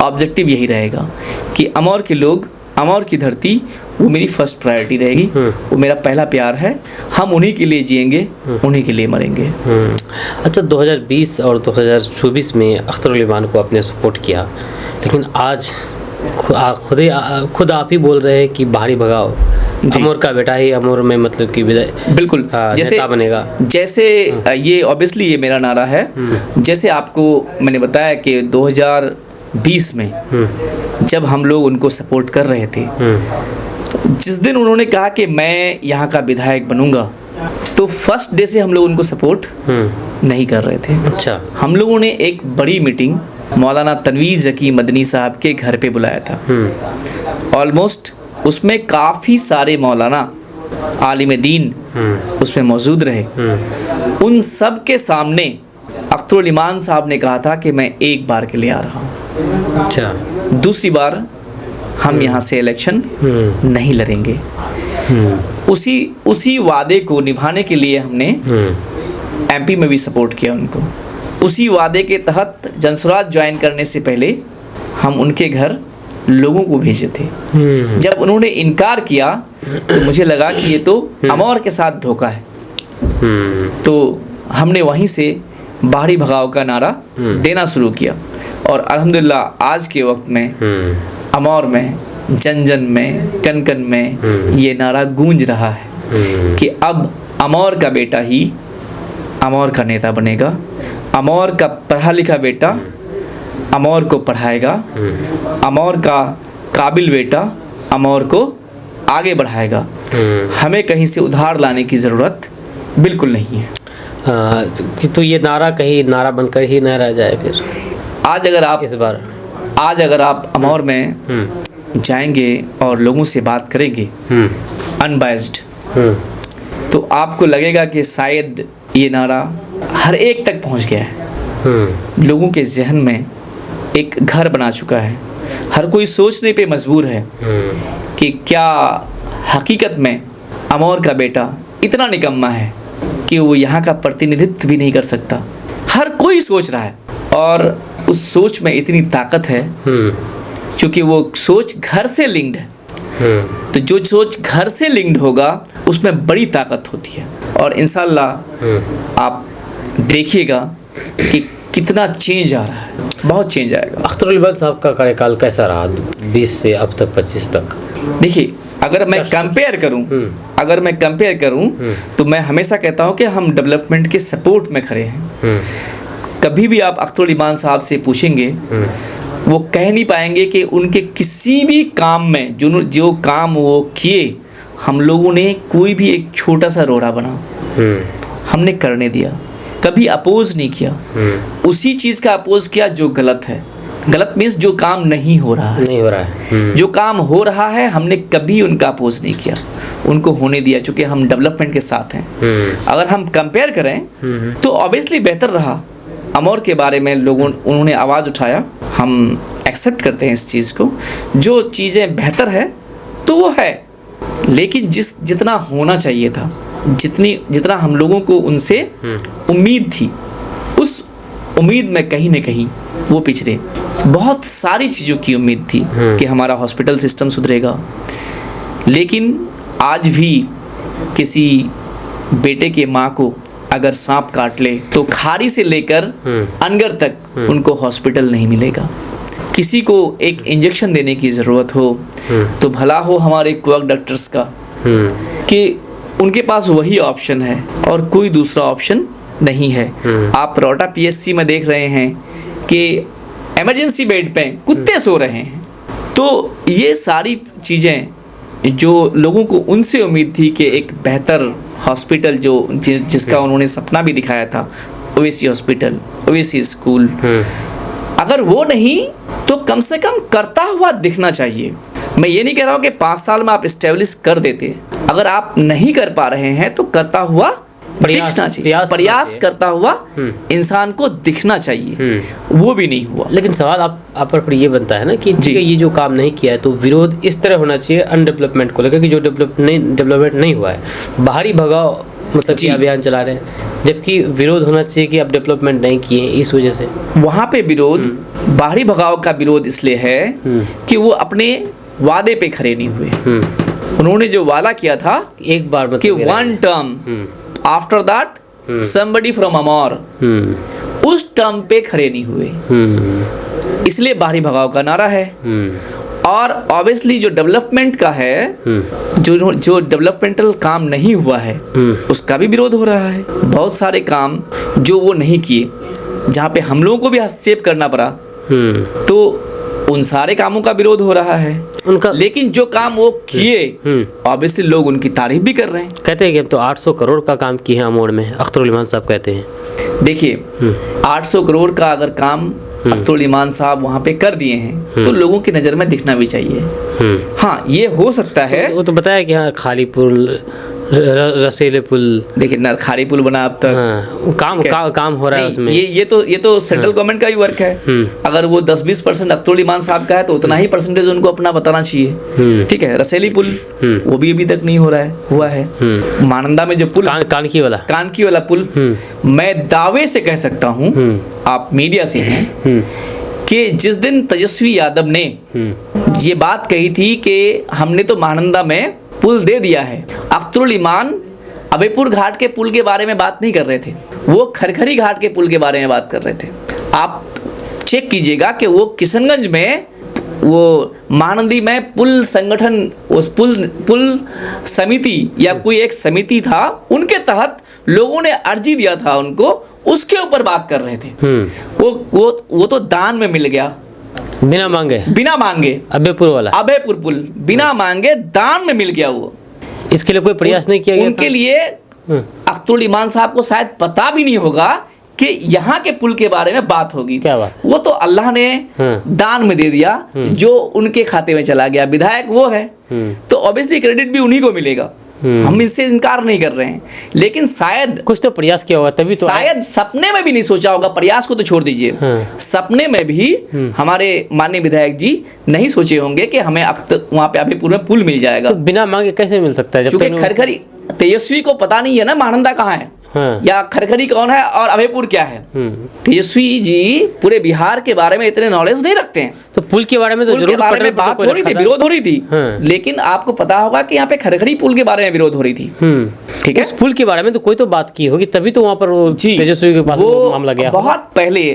ऑब्जेक्टिव यही रहेगा कि अमौर के लोग, अमौर की धरती, वो मेरी फर्स्ट प्रायोरिटी रहेगी। वो मेरा पहला प्यार है। हम उन्हीं के लिए जिएंगे, उन्हीं के लिए मरेंगे। अच्छा, 2020 और 2024 में अख्तर उल ईमान को आपने सपोर्ट किया, लेकिन आज खुद आप ही बोल रहे हैं कि बाहरी भगाओ, अमौर का बेटा ही अमौर में मतलब कि विजय बिल्कुल जैसे बनेगा। जैसे ये ऑब्वियसली ये मेरा नारा है। जैसे आपको मैंने बताया कि 2020 में जब हम लोग उनको सपोर्ट कर रहे थे, जिस दिन उन्होंने कहा कि मैं यहाँ का विधायक बनूंगा, तो फर्स्ट डे से हम लोग उनको सपोर्ट नहीं कर रहे थे। अच्छा। हम लोगों ने एक बड़ी मीटिंग मौलाना तनवीर जकी मदनी साहब के घर पे बुलाया था। ऑलमोस्ट उसमें काफ़ी सारे मौलाना आलिम दीन उसमें मौजूद रहे। उन सब के सामने अख्तर उल ईमान साहब ने कहा था कि मैं एक बार के लिए आ रहा हूँ। अच्छा। दूसरी बार हम यहाँ से इलेक्शन नहीं लड़ेंगे। उसी वादे को निभाने के लिए हमने एमपी में भी सपोर्ट किया उनको। उसी वादे के तहत जनसुराज ज्वाइन करने से पहले हम उनके घर लोगों को भेजे थे। जब उन्होंने इनकार किया तो मुझे लगा कि ये तो अमौर के साथ धोखा है। तो हमने वहीं से बाहरी भगाव का नारा देना शुरू किया और अल्हम्दुलिल्लाह आज के वक्त में अमौर में, जन जन में, कन कन में ये नारा गूंज रहा है कि अब अमौर का बेटा ही अमौर का नेता बनेगा। अमौर का पढ़ा लिखा बेटा अमौर को पढ़ाएगा। अमौर का काबिल बेटा अमौर को आगे बढ़ाएगा। हमें कहीं से उधार लाने की ज़रूरत बिल्कुल नहीं है। तो ये नारा कहीं नारा बनकर ही न रह जाए। फिर आज अगर आप अमौर में जाएंगे और लोगों से बात करेंगे अनबाइज्ड, तो आपको लगेगा कि शायद ये नारा हर एक तक पहुंच गया है। लोगों के जहन में एक घर बना चुका है। हर कोई सोचने पे मजबूर है कि क्या हकीकत में अमौर का बेटा इतना निकम्मा है कि वो यहाँ का प्रतिनिधित्व भी नहीं कर सकता। हर कोई सोच रहा है और उस सोच में इतनी ताकत है क्योंकि वो सोच घर से लिंक्ड है। तो जो सोच घर से लिंक्ड होगा उसमें बड़ी ताकत होती है और इंशाल्लाह आप देखिएगा कि कितना चेंज आ रहा है, बहुत चेंज आएगा। अख्तर उल ईमान साहब का कार्यकाल कैसा रहा 20 से अब तक 25 तक? देखिए, अगर मैं कंपेयर करूं तो मैं हमेशा कहता हूं कि हम डेवलपमेंट के सपोर्ट में खड़े हैं। कभी भी आप अख्तर उल ईमान साहब से पूछेंगे वो कह नहीं पाएंगे कि उनके किसी भी काम में जो काम वो किए, हम लोगों ने कोई भी एक छोटा सा रोड़ा बना हमने करने दिया, कभी अपोज नहीं किया। उसी चीज़ का अपोज किया जो गलत है। गलत मीन्स जो काम नहीं हो रहा है। जो काम हो रहा है हमने कभी उनका अपोज नहीं किया, उनको होने दिया, क्योंकि हम डेवलपमेंट के साथ हैं। अगर हम कंपेयर करें तो ऑब्वियसली बेहतर रहा। अमौर के बारे में उन्होंने आवाज़ उठाया, हम एक्सेप्ट करते हैं इस चीज़ को। जो चीज़ें बेहतर है तो वो है, लेकिन जितना होना चाहिए था, जितना हम लोगों को उनसे उम्मीद थी, उस उम्मीद में कहीं न कहीं वो पिछड़े। बहुत सारी चीज़ों की उम्मीद थी कि हमारा हॉस्पिटल सिस्टम सुधरेगा, लेकिन आज भी किसी बेटे के माँ को अगर सांप काट ले तो खारी से लेकर अनगर तक उनको हॉस्पिटल नहीं मिलेगा। किसी को एक इंजेक्शन देने की ज़रूरत हो तो भला हो हमारे क्वाक डॉक्टर्स का कि उनके पास वही ऑप्शन है और कोई दूसरा ऑप्शन नहीं है। आप रोटा पीएचसी में देख रहे हैं कि इमरजेंसी बेड पे कुत्ते सो रहे हैं। तो ये सारी चीज़ें जो लोगों को उनसे उम्मीद थी कि एक बेहतर हॉस्पिटल जिसका उन्होंने सपना भी दिखाया था, ओवेसी हॉस्पिटल, ओवेसी स्कूल, अगर वो नहीं तो कम से कम करता हुआ दिखना चाहिए। मैं ये नहीं कह रहा हूँ कि 5 साल में आप इस्टेब्लिश कर देते, अगर आप नहीं कर पा रहे हैं तो करता हुआ दिखना चाहिए, प्रयास करता हुआ इंसान को दिखना चाहिए। वो भी नहीं हुआ। लेकिन सवाल आप पर ये बनता है ना कि ये जो काम नहीं किया है तो विरोध इस तरह होना चाहिए अनडेवलपमेंट को लेकर कि जो डेवलपमेंट नहीं हुआ है, बाहरी भगाओ मतलब कि अभियान चला रहे हैं, जबकि विरोध होना चाहिए कि आप डेवलपमेंट नहीं किए, इस वजह से वहाँ पे विरोध बाहरी भगाव का विरोध इसलिए है कि वो अपने वादे पे खड़े नहीं हुए। उन्होंने जो वादा किया था एक बार कि 1 term after that somebody from Amour, उस टर्म पे खड़े नहीं हुए, इसलिए बाहरी भगाव का नारा है। और ऑब्वियसली जो डेवलपमेंट का है, जो डेवलपमेंटल काम नहीं हुआ है उसका भी विरोध हो रहा है। बहुत सारे काम जो वो नहीं किए, जहाँ पे हम लोगों को भी हस्तक्षेप करना पड़ा, तो उन सारे कामों का विरोध हो रहा है उनका। लेकिन जो काम वो किए ऑब्वियसली लोग उनकी तारीफ भी कर रहे हैं। कहते हैं कि अब तो 800 करोड़ का काम किए हैं अमोड़ में, अख्तरुल ईमान साहब कहते हैं। देखिए 800 करोड़ का अगर काम अख्तरुल ईमान साहब वहाँ पे कर दिए हैं तो लोगों की नज़र में दिखना भी चाहिए। हाँ, ये हो सकता है। वो तो बताया कि हाँ खाली पुल, रसीले पुल, देखिए नरखारी पुल बना अब तक। काम हो रहा है उसमें। ये तो सेंट्रल गवर्नमेंट का ही वर्क है। अगर वो 10-20% अख्तरुल ईमान साहब का है तो उतना ही परसेंटेज उनको अपना बताना चाहिए। ठीक है, रसेली पुल वो भी अभी तक नहीं हो रहा है, हुआ है। मानंदा में जो पुल कानकी वाला पुल, मैं दावे से कह सकता हूँ, आप मीडिया से हैं, कि जिस दिन तेजस्वी यादव ने ये बात कही थी कि हमने तो महानंदा में पुल दे दिया है, अख्तरुल ईमान अभयपुर घाट के पुल के बारे में बात नहीं कर रहे थे, वो खरखरी घाट के पुल के बारे में बात कर रहे थे। आप चेक कीजिएगा कि वो किशनगंज में, वो महानंदी में पुल संगठन, उस पुल समिति या कोई एक समिति था, उनके तहत लोगों ने अर्जी दिया था उनको, उसके ऊपर बात कर रहे थे। वो तो दान में मिल गया, बिना मांगे। अभयपुर पुल बिना मांगे दान में मिल गया। वो इसके लिए कोई प्रयास नहीं किया गया। उनके लिए अख्तरुल ईमान साहब को शायद पता भी नहीं होगा कि यहाँ के पुल के बारे में बात होगी। क्या बात? वो तो अल्लाह ने दान में दे दिया, जो उनके खाते में चला गया। विधायक वो है तो ऑब्वियसली क्रेडिट भी उन्हीं को मिलेगा, हम इससे इनकार नहीं कर रहे हैं। लेकिन शायद कुछ तो प्रयास किया होगा, तभी तो शायद सपने में भी नहीं सोचा होगा। प्रयास को तो छोड़ दीजिए, सपने में भी हमारे माननीय विधायक जी नहीं सोचे होंगे कि हमें वहाँ पे अभयपुर में पुल मिल जाएगा। तो बिना मांगे कैसे मिल सकता है? क्योंकि खरखरी, तेजस्वी को पता नहीं है ना महानंदा कहाँ है, या खरखरी कौन है और अभयपुर क्या है। तेजस्वी जी पूरे बिहार के बारे में इतने नॉलेज नहीं रखते हैं। तो पुल के बारे में तो जरूर बात हो रही थी, विरोध हो रही थी, लेकिन आपको पता होगा कि यहाँ पे खरखरी पुल के बारे में विरोध हो रही थी। ठीक है, उस पुल के बारे में तो कोई तो बात की होगी, तभी तो वहाँ पर तेजस्वी के पास मामला गया। बहुत पहले,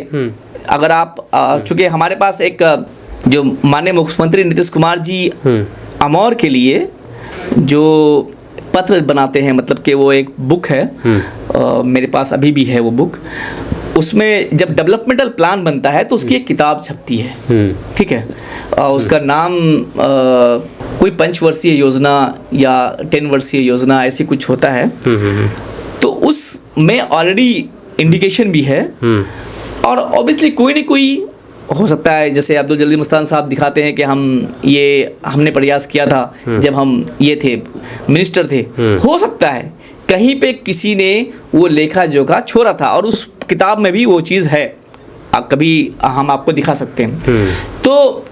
अगर आप चूंकि हमारे पास एक जो माननीय मुख्यमंत्री नीतीश कुमार जी अमौर के लिए जो पत्र बनाते हैं, मतलब कि वो एक बुक है, मेरे पास अभी भी है वो बुक। उसमें जब डेवलपमेंटल प्लान बनता है तो उसकी एक किताब छपती है। ठीक है, उसका नाम कोई 5 वर्षीय योजना या 10 वर्षीय योजना ऐसी कुछ होता है। तो उसमें ऑलरेडी इंडिकेशन भी है, और ऑब्वियसली कोई न कोई हो सकता है, जैसे अब्दुल जलील मस्तान साहब दिखाते हैं कि हमने प्रयास किया था जब हम ये थे, मिनिस्टर थे। हो सकता है कहीं पे किसी ने वो लेखा जोखा छोड़ा था, और उस किताब में भी वो चीज़ है, कभी हम आपको दिखा सकते हैं। तो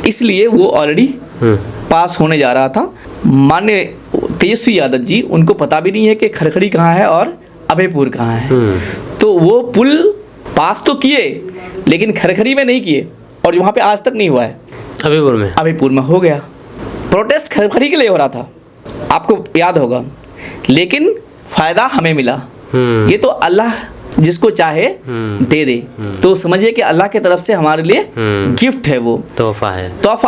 इसलिए वो ऑलरेडी पास होने जा रहा था। माननीय तेजस्वी यादव जी, उनको पता भी नहीं है कि खरखरी कहाँ है और अभयपुर कहाँ है। तो वो पुल पास तो किए लेकिन खरखरी में नहीं किए, और वहाँ पे आज तक नहीं हुआ है। अभीपुर में हो गया। प्रोटेस्ट खरखरी के लिए हो रहा था, आपको याद होगा, लेकिन फ़ायदा हमें मिला। ये तो अल्लाह जिसको चाहे दे दे, तो समझिए कि अल्लाह की तरफ से हमारे लिए गिफ्ट है, वो तोहफा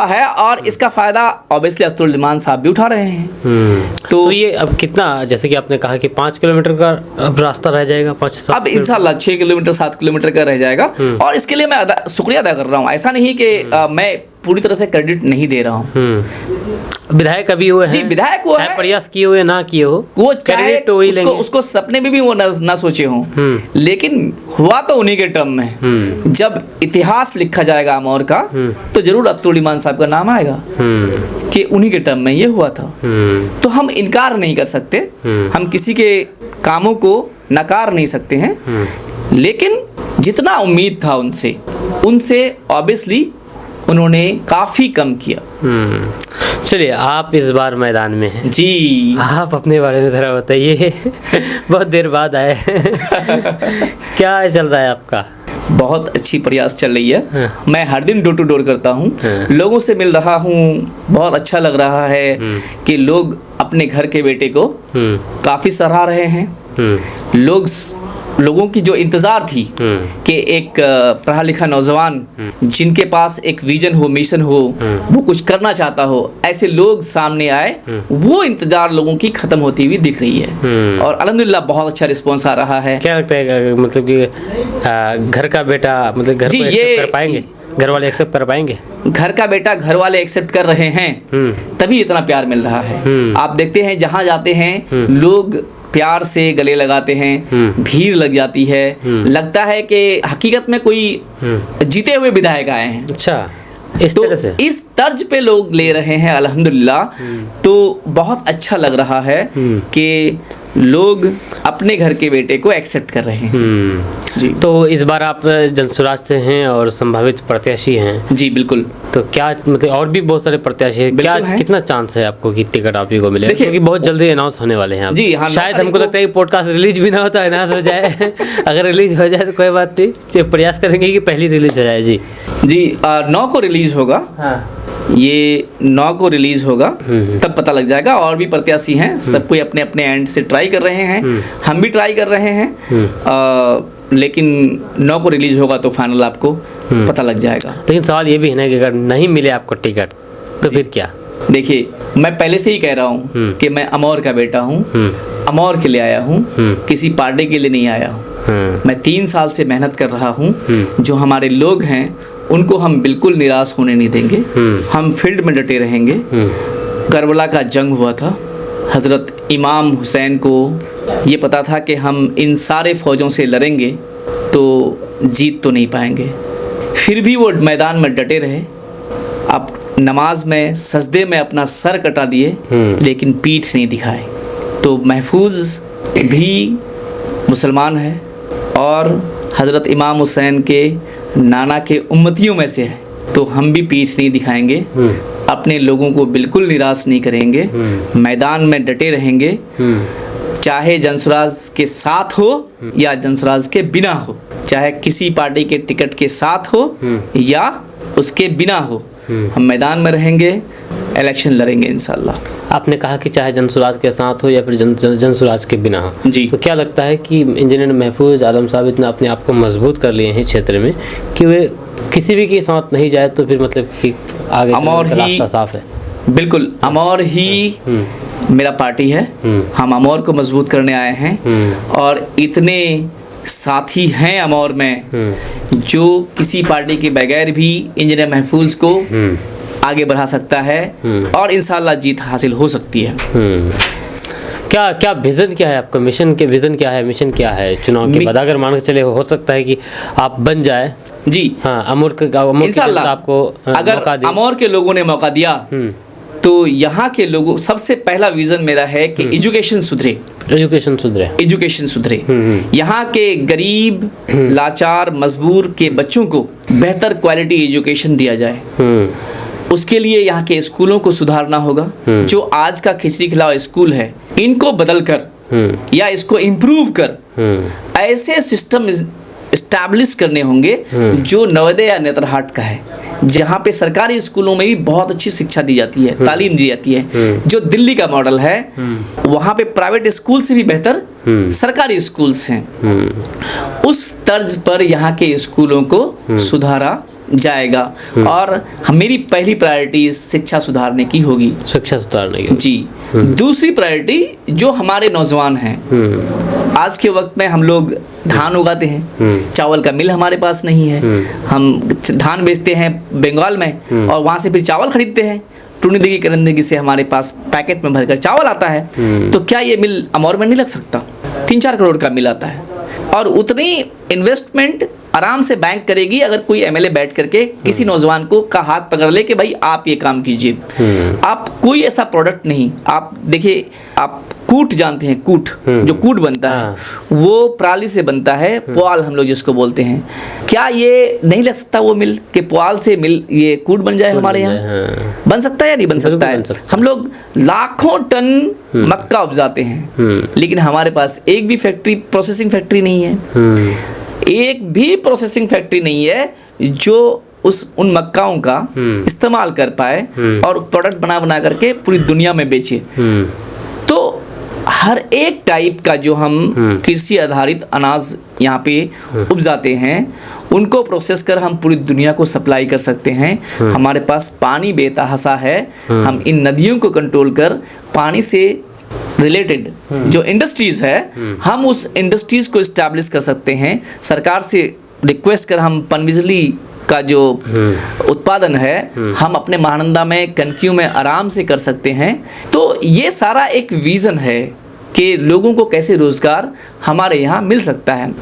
है। और इसका फ़ायदा ऑब्वियसली अख्तरुल रहमान साहब भी उठा रहे हैं। तो ये अब कितना, जैसे कि आपने कहा कि 5 किलोमीटर का अब रास्ता रह जाएगा, 5 अब इंशाल्लाह 6 किलोमीटर 7 किलोमीटर का रह जाएगा। और इसके लिए मैं शुक्रिया अदा कर रहा हूँ। ऐसा नहीं कि मैं पूरी तरह से क्रेडिट नहीं दे रहा हूँ। विधायक अभी हुए हैं जी, विधायक हुआ है, प्रयास किए हुए ना किए हो, वो चाहे उसको सपने में भी वो ना सोचे हों, लेकिन हुआ तो उन्हीं के टर्म में। जब इतिहास लिखा जाएगा अमौर का, तो जरूर अख्तरुल रहमान साहब का नाम आएगा कि उन्हीं के टर्म में ये हुआ था। तो हम इनकार नहीं कर सकते, हम किसी के कामों को नकार नहीं सकते हैं, लेकिन जितना उम्मीद था उनसे ऑब्वियसली उन्होंने काफ़ी कम किया। चलिए, आप इस बार मैदान में हैं जी, आप अपने बारे में ज़रा बताइए। बहुत देर बाद आए। क्या चल रहा है आपका? बहुत अच्छी प्रयास चल रही है। मैं हर दिन डोर टू डोर करता हूँ, लोगों से मिल रहा हूँ। बहुत अच्छा लग रहा है कि लोग अपने घर के बेटे को काफ़ी सराह रहे हैं। लोगों की जो इंतज़ार थी कि एक पढ़ा लिखा नौजवान जिनके पास एक विजन हो, मिशन हो, वो कुछ करना चाहता हो, ऐसे लोग सामने आए, वो इंतज़ार लोगों की ख़त्म होती हुई दिख रही है। और अल्हम्दुलिल्लाह बहुत अच्छा रिस्पॉन्स आ रहा है। क्या लगता है, मतलब कि घर का बेटा, मतलब घर जी, को एक्सेप्ट कर पाएंगे, घर वाले एक्सेप्ट कर पाएंगे? घर का बेटा घर वाले एक्सेप्ट कर रहे हैं, तभी इतना प्यार मिल रहा है। आप देखते हैं जहाँ जाते हैं लोग प्यार से गले लगाते हैं, भीड़ लग जाती है, लगता है कि हकीकत में कोई जीते हुए विधायक आए हैं। अच्छा, इस तरह से इस तर्ज पे लोग ले रहे हैं अल्हम्दुलिल्लाह। तो बहुत अच्छा लग रहा है कि लोग अपने घर के बेटे को एक्सेप्ट कर रहे हैं। जी, तो इस बार आप जनसुराज से हैं और संभावित प्रत्याशी हैं। जी बिल्कुल। तो क्या मतलब और भी बहुत सारे प्रत्याशी हैं, क्या कितना चांस है आपको कि टिकट आप ही को मिले? क्योंकि बहुत जल्दी अनाउंस होने वाले हैं। जी हाँ, शायद हमको लगता है कि पॉडकास्ट रिलीज भी ना होता, अनाउंस हो जाए। अगर रिलीज हो जाए तो कोई बात नहीं, प्रयास करेंगे कि पहली रिलीज हो जाए। जी 9 को रिलीज होगा। हाँ, ये 9 को रिलीज होगा, तब पता लग जाएगा। और भी प्रत्याशी हैं, सब कोई अपने अपने एंड से ट्राई कर रहे हैं, हम भी ट्राई कर रहे हैं। लेकिन 9 को रिलीज होगा तो फाइनल आपको पता लग जाएगा। लेकिन सवाल ये भी है ना कि अगर नहीं मिले आपको टिकट तो फिर क्या? देखिए, मैं पहले से ही कह रहा हूँ कि मैं अमौर का बेटा हूँ, अमौर के लिए आया हूँ, किसी पार्टी के लिए नहीं आया हूँ। मैं 3 साल से मेहनत कर रहा हूँ। जो हमारे लोग हैं उनको हम बिल्कुल निराश होने नहीं देंगे, हम फील्ड में डटे रहेंगे। करबला का जंग हुआ था, हज़रत इमाम हुसैन को ये पता था कि हम इन सारे फ़ौजों से लड़ेंगे तो जीत तो नहीं पाएंगे, फिर भी वो मैदान में डटे रहे। अब नमाज में सजदे में अपना सर कटा दिए, लेकिन पीठ नहीं दिखाए। तो महफूज भी मुसलमान है और हज़रत इमाम हुसैन के नाना के उम्मतियों में से है, तो हम भी पीठ नहीं दिखाएंगे, अपने लोगों को बिल्कुल निराश नहीं करेंगे, मैदान में डटे रहेंगे। चाहे जनसुराज के साथ हो या जनसुराज के बिना हो, चाहे किसी पार्टी के टिकट के साथ हो या उसके बिना हो, हम मैदान में रहेंगे, इलेक्शन लड़ेंगे इंशाल्लाह। आपने कहा कि चाहे जनसुराज के साथ हो या फिर जनसुराज के बिना हो। जी, तो क्या लगता है कि इंजीनियर महफूज आलम साहब इतना अपने आप को मजबूत कर लिए हैं क्षेत्र में कि वे किसी भी के साथ नहीं जाए तो फिर मतलब कि आगे अमौर ही रास्ता साफ है? बिल्कुल, अमौर ही मेरा पार्टी है, हम अमौर को मजबूत करने आए हैं। और इतने साथी हैं अमौर में जो किसी पार्टी के बगैर भी इंजीनियर महफूज को आगे बढ़ा सकता है और इंशाल्लाह जीत हासिल हो सकती है। क्या क्या विज़न क्या है आपका? मिशन क्या है चुनाव के बाद? अगर मान के चले हो सकता है कि आप बन जाए। जी हाँ, अमौर इंशाल्लाह आपको अगर अमौर के लोगों ने मौका दिया तो यहाँ के लोगों, सबसे पहला विज़न मेरा है कि एजुकेशन सुधरे। यहाँ के गरीब, लाचार, मजबूर के बच्चों को बेहतर क्वालिटी एजुकेशन दिया जाए। उसके लिए यहाँ के स्कूलों को सुधारना होगा। जो आज का खिचड़ी खिलाओ स्कूल है, इनको बदल कर या इसको इम्प्रूव कर ऐसे सिस्टम इस्टेब्लिश करने होंगे जो नवोदय या नेतरहाट का है, जहाँ पे सरकारी स्कूलों में भी बहुत अच्छी शिक्षा दी जाती है, तालीम दी जाती है। जो दिल्ली का मॉडल है, वहाँ पे प्राइवेट स्कूल से भी बेहतर सरकारी स्कूल्स हैं। उस तर्ज पर यहाँ के स्कूलों को सुधारा जाएगा और मेरी पहली प्रायोरिटी शिक्षा सुधारने की होगी। शिक्षा सुधारने की जी। दूसरी प्रायोरिटी जो हमारे नौजवान हैं, आज के वक्त में हम लोग धान उगाते हैं, चावल का मिल हमारे पास नहीं है, हम धान बेचते हैं बंगाल में और वहाँ से फिर चावल खरीदते हैं, टूनिदगी करंदगी से हमारे पास पैकेट में भरकर चावल आता है। तो क्या ये मिल अमौर में नहीं लग सकता? 3-4 करोड़ का मिल आता है और उतनी इन्वेस्टमेंट आराम से बैंक करेगी अगर कोई एमएलए बैठ करके किसी नौजवान को का हाथ पकड़ ले कि भाई आप ये काम कीजिए। आप कोई ऐसा प्रोडक्ट नहीं, आप देखिए, आप कूट जानते हैं, कूट जो कूट बनता है वो पराली से बनता है, पुआल हम लोग जिसको बोलते हैं। क्या ये नहीं लग सकता वो मिल के पुआल से मिल ये कूट बन जाए हमारे यहाँ? बन सकता है या नहीं बन सकता है? हम लोग लाखों टन मक्का उपजाते हैं, लेकिन हमारे पास एक भी फैक्ट्री, प्रोसेसिंग फैक्ट्री नहीं है। एक भी प्रोसेसिंग फैक्ट्री नहीं है जो उन मक्काओं का इस्तेमाल कर पाए और प्रोडक्ट बना करके पूरी दुनिया में बेचे। तो हर एक टाइप का जो हम कृषि आधारित अनाज यहाँ पे उपजाते हैं, उनको प्रोसेस कर हम पूरी दुनिया को सप्लाई कर सकते हैं। हमारे पास पानी बेतहाशा है, हम इन नदियों को कंट्रोल कर पानी से रिलेटेड जो इंडस्ट्रीज है, हम उस इंडस्ट्रीज को इस्टेब्लिश कर सकते हैं। सरकार से रिक्वेस्ट कर हम पनबिजली का जो उत्पादन है हम अपने महानंदा में, कनक्यू में आराम से कर सकते हैं। तो ये सारा एक विजन है कि लोगों को कैसे रोजगार हमारे यहाँ मिल सकता है।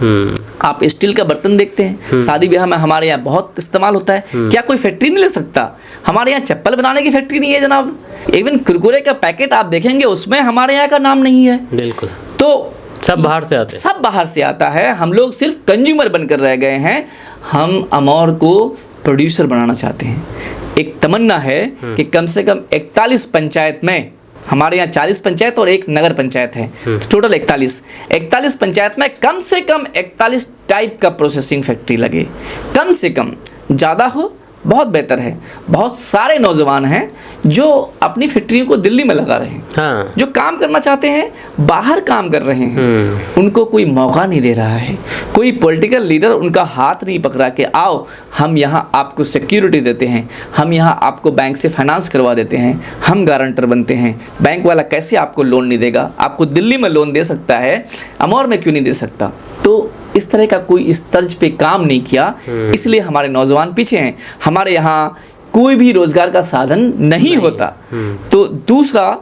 आप स्टील का बर्तन देखते हैं, शादी ब्याह में हमारे यहाँ बहुत इस्तेमाल होता है। क्या कोई फैक्ट्री नहीं ले सकता? हमारे यहाँ चप्पल बनाने की फैक्ट्री नहीं है जनाब। इवन कुरकुरे का पैकेट आप देखेंगे उसमें हमारे यहाँ का नाम नहीं है। बिल्कुल। तो सब बाहर से आते हैं, सब बाहर से आता है। हम लोग सिर्फ कंज्यूमर बनकर रह गए हैं। हम अमौर को प्रोड्यूसर बनाना चाहते हैं। एक तमन्ना है कि कम से कम 41 पंचायत में, हमारे यहाँ 40 पंचायत और एक नगर पंचायत है, तो टोटल 41 पंचायत में कम से कम 41 टाइप का प्रोसेसिंग फैक्ट्री लगे। कम से कम, ज़्यादा हो बहुत बेहतर है। बहुत सारे नौजवान हैं जो अपनी फैक्ट्रियों को दिल्ली में लगा रहे हैं। हाँ। जो काम करना चाहते हैं बाहर काम कर रहे हैं, उनको कोई मौका नहीं दे रहा है। कोई पॉलिटिकल लीडर उनका हाथ नहीं पकड़ा कि आओ हम यहाँ आपको सिक्योरिटी देते हैं, हम यहाँ आपको बैंक से फाइनेंस करवा देते हैं, हम गारंटर बनते हैं। बैंक वाला कैसे आपको लोन नहीं देगा? आपको दिल्ली में लोन दे सकता है, अमौर में क्यों नहीं दे सकता? तो इस तरह का कोई इस तर्ज पे काम नहीं किया, इसलिए हमारे नौजवान पीछे हैं। हमारे यहाँ कोई भी रोजगार का साधन नहीं होता। तो दूसरा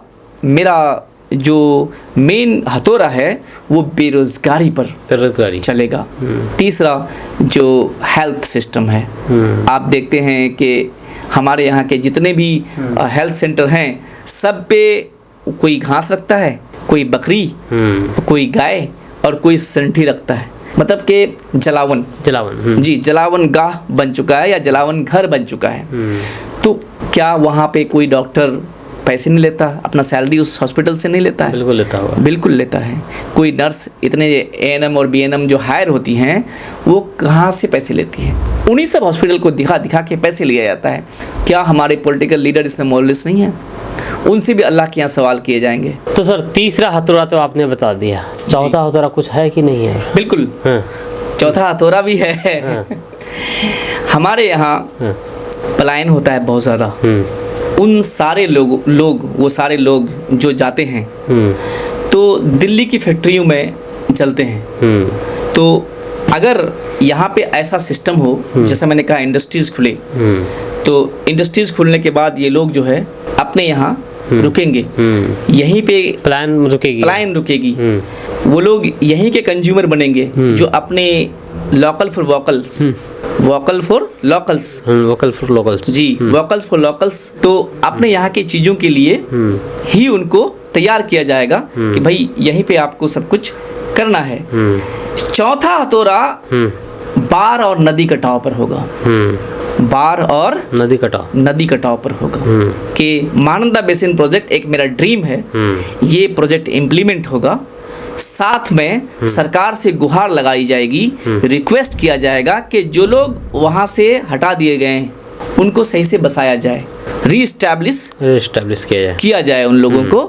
मेरा जो मेन हथौड़ा है वो बेरोजगारी पर चलेगा। तीसरा जो हेल्थ सिस्टम है, आप देखते हैं कि हमारे यहाँ के जितने भी हेल्थ सेंटर हैं सब पे कोई घास रखता है, कोई बकरी, कोई गाय और कोई संठी रखता है। मतलब कि जलावन जी, जलावन गाह बन चुका है या जलावन घर बन चुका है। तो क्या वहाँ पे कोई डॉक्टर पैसे नहीं लेता? अपना सैलरी उस हॉस्पिटल से नहीं लेता है? बिल्कुल लेता होगा। बिल्कुल लेता है। कोई नर्स, इतने एएनएम और बीएनएम जो हायर होती हैं वो कहाँ से पैसे लेती है? उन्हीं सब हॉस्पिटल को दिखा दिखा के पैसे लिया जाता है। क्या हमारे पॉलिटिकल लीडर इसमें मोरलेस नहीं है? उनसे भी अल्लाह के यहाँ सवाल किए जाएंगे। तो सर तीसरा हथौड़ा तो आपने बता दिया, चौथा हथौड़ा कुछ है कि नहीं है? बिल्कुल, चौथा हथौड़ा भी है। हमारे यहाँ पलायन होता है बहुत ज़्यादा। उन सारे लोग वो सारे लोग जो जाते हैं तो दिल्ली की फैक्ट्रियों में चलते हैं। तो अगर यहाँ पे ऐसा सिस्टम हो, जैसा मैंने कहा इंडस्ट्रीज़ खुले, तो इंडस्ट्रीज़ खुलने के बाद ये लोग जो है अपने यहाँ रुकेंगे, यहीं पे प्लान रुकेगी। वो लोग यहीं के कंज्यूमर बनेंगे जो अपने लोकल फॉर वोकल्स जी, वोकल फॉर लोकल्स। तो अपने यहाँ की चीज़ों के लिए ही उनको तैयार किया जाएगा कि भाई यहीं पे आपको सब कुछ करना है। चौथा हथौड़ा बाढ़ और नदी कटाव पर होगा। बाढ़ और नदी कटाव पर होगा कि महानंदा बेसिन प्रोजेक्ट एक मेरा ड्रीम है। ये प्रोजेक्ट इम्प्लीमेंट होगा साथ में सरकार से गुहार लगाई जाएगी, रिक्वेस्ट किया जाएगा कि जो लोग वहाँ से हटा दिए गए हैं उनको सही से बसाया जाए, रीस्टैब्लिश किया जाए उन लोगों को।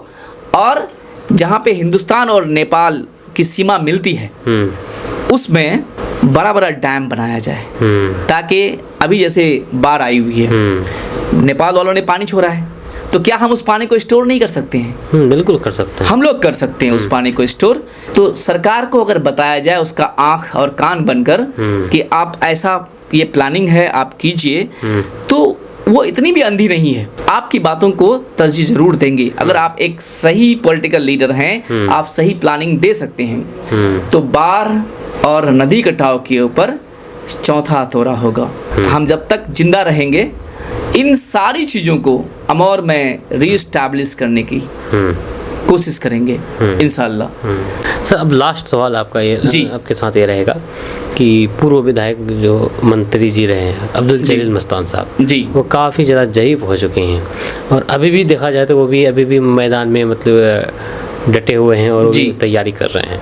और जहाँ पे हिंदुस्तान और नेपाल की सीमा मिलती है उसमें बड़ा बड़ा डैम बनाया जाए, ताकि अभी जैसे बाढ़ आई हुई है, नेपाल वालों ने पानी छोड़ा है, तो क्या हम उस पानी को स्टोर नहीं कर सकते हैं? बिल्कुल कर सकते हैं, हम लोग कर सकते हैं उस पानी को स्टोर। तो सरकार को अगर बताया जाए उसका आँख और कान बनकर कि आप ऐसा ये प्लानिंग है आप कीजिए, तो वो इतनी भी अंधी नहीं है, आपकी बातों को तरजीह जरूर देंगे। अगर आप एक सही पॉलिटिकल लीडर हैं, आप सही प्लानिंग दे सकते हैं, तो बाढ़ और नदी कटाव के ऊपर चौथा हथौड़ा होगा। हम जब तक जिंदा रहेंगे इन सारी चीज़ों को अमौर में रीस्टैब्लिश करने की कोशिश करेंगे इंशाअल्लाह। सर, अब लास्ट सवाल आपका ये जी आपके साथ ये रहेगा कि पूर्व विधायक जो मंत्री जी रहे हैं अब्दुल जलील मस्तान साहब जी, वो काफ़ी ज़्यादा ज़ईफ़ हो चुके हैं और अभी भी देखा जाए तो वो भी अभी भी मैदान में मतलब डटे हुए हैं और भी तैयारी कर रहे हैं।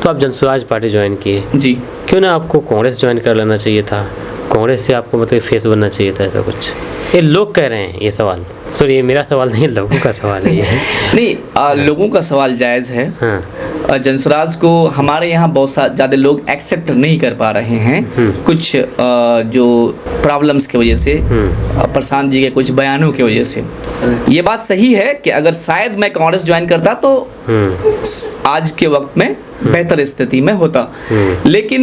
तो आप जनसुराज पार्टी ज्वाइन किए जी, क्यों ना आपको कांग्रेस ज्वाइन कर लेना चाहिए था? कांग्रेस से आपको मतलब फेस बनना चाहिए था, ऐसा कुछ ये लोग कह रहे हैं। ये सवाल सॉरी ये मेरा सवाल नहीं, लोगों का सवाल है ये नहीं लोगों का सवाल जायज़ है। हाँ। जनसुराज को हमारे यहाँ बहुत ज़्यादा लोग एक्सेप्ट नहीं कर पा रहे हैं, कुछ जो प्रॉब्लम्स की वजह से, प्रशांत जी के कुछ बयानों की वजह से। ये बात सही है कि अगर शायद मैं कांग्रेस ज्वाइन करता तो आज के वक्त में बेहतर स्थिति में होता, लेकिन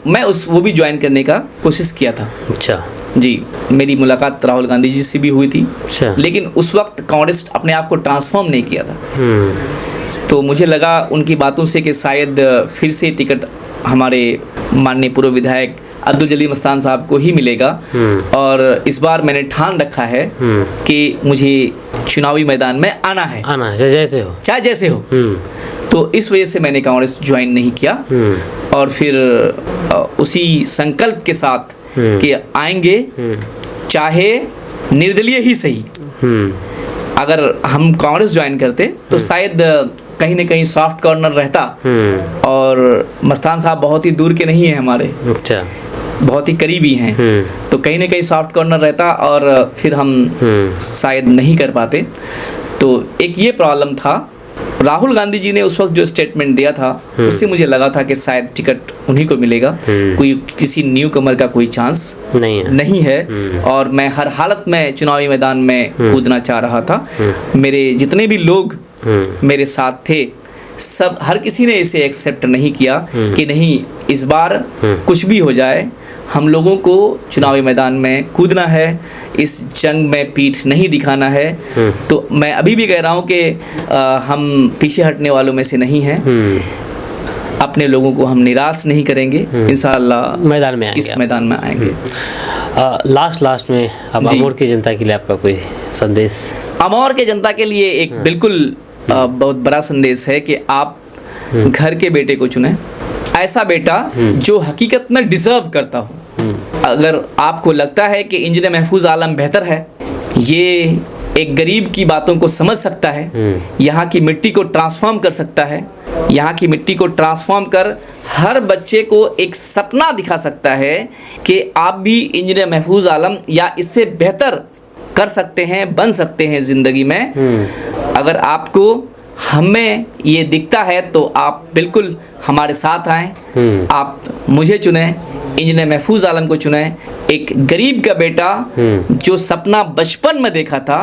मैं वो भी ज्वाइन करने का कोशिश किया था। अच्छा जी, मेरी मुलाकात राहुल गांधी जी से भी हुई थी। अच्छा। लेकिन उस वक्त कांग्रेस अपने आप को ट्रांसफॉर्म नहीं किया था, तो मुझे लगा उनकी बातों से कि शायद फिर से टिकट हमारे माननीय पूर्व विधायक अब्दुल जलील मस्तान साहब को ही मिलेगा। और इस बार मैंने ठान रखा है कि मुझे चुनावी मैदान में आना है चाहे जैसे हो। तो इस वजह से मैंने कांग्रेस ज्वाइन नहीं किया और फिर उसी संकल्प के साथ कि आएंगे चाहे निर्दलीय ही सही। अगर हम कांग्रेस ज्वाइन करते तो शायद कहीं ना कहीं सॉफ्ट कॉर्नर रहता, और मस्तान साहब बहुत ही दूर के नहीं हैं हमारे, अच्छा बहुत ही करीबी हैं, तो कहीं ना कहीं सॉफ्ट कॉर्नर रहता और फिर हम शायद नहीं कर पाते। तो एक ये प्रॉब्लम था। राहुल गांधी जी ने उस वक्त जो स्टेटमेंट दिया था उससे मुझे लगा था कि शायद टिकट उन्हीं को मिलेगा, कोई किसी न्यू कमर का कोई चांस नहीं है। और मैं हर हालत में चुनावी मैदान में कूदना चाह रहा था। मेरे जितने भी लोग मेरे साथ थे सब हर किसी ने इसे एक्सेप्ट नहीं किया कि नहीं इस बार कुछ भी हो जाए हम लोगों को चुनावी मैदान में कूदना है, इस जंग में पीठ नहीं दिखाना है। तो मैं अभी भी कह रहा हूँ कि हम पीछे हटने वालों में से नहीं हैं, अपने लोगों को हम निराश नहीं करेंगे, इंशाअल्लाह मैदान में आएंगे, इस मैदान में आएंगे। लास्ट में अब अमौर की जनता के लिए आपका कोई संदेश? अमौर के जनता के लिए एक बिल्कुल बहुत बड़ा संदेश है कि आप घर के बेटे को चुनें, ऐसा बेटा जो हकीकत में डिजर्व करता हो। अगर आपको लगता है कि इंजीनियर महफूज आलम बेहतर है, ये एक गरीब की बातों को समझ सकता है, यहाँ की मिट्टी को ट्रांसफॉर्म कर सकता है, यहाँ की मिट्टी को ट्रांसफॉर्म कर हर बच्चे को एक सपना दिखा सकता है कि आप भी इंजीनियर महफूज आलम या इससे बेहतर कर सकते हैं, बन सकते हैं ज़िंदगी में। अगर आपको हमें ये दिखता है तो आप बिल्कुल हमारे साथ आएँ, आप मुझे चुनें, इंजीनियर महफूज आलम को चुनें, एक गरीब का बेटा जो सपना बचपन में देखा था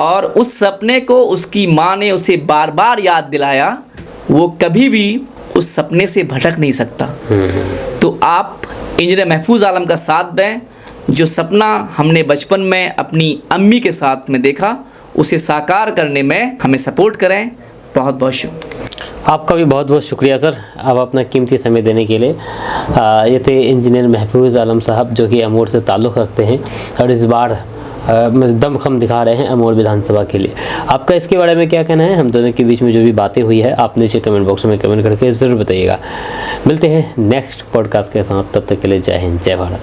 और उस सपने को उसकी माँ ने उसे बार बार याद दिलाया, वो कभी भी उस सपने से भटक नहीं सकता। तो आप इंजीनियर महफूज आलम का साथ दें, जो सपना हमने बचपन में अपनी अम्मी के साथ में देखा उसे साकार करने में हमें सपोर्ट करें। बहुत बहुत शुक्रिया। आपका भी बहुत बहुत शुक्रिया सर, आप अपना कीमती समय देने के लिए। ये थे इंजीनियर महफूज आलम साहब जो कि अमौर से ताल्लुक़ रखते हैं और इस बार दमखम दिखा रहे हैं अमौर विधानसभा के लिए। आपका इसके बारे में क्या कहना है? हम दोनों के बीच में जो भी बातें हुई है आप नीचे कमेंट बॉक्स में कमेंट करके ज़रूर बताइएगा। मिलते हैं नेक्स्ट पॉडकास्ट के साथ, तब तक के लिए जय हिंद, जय भारत।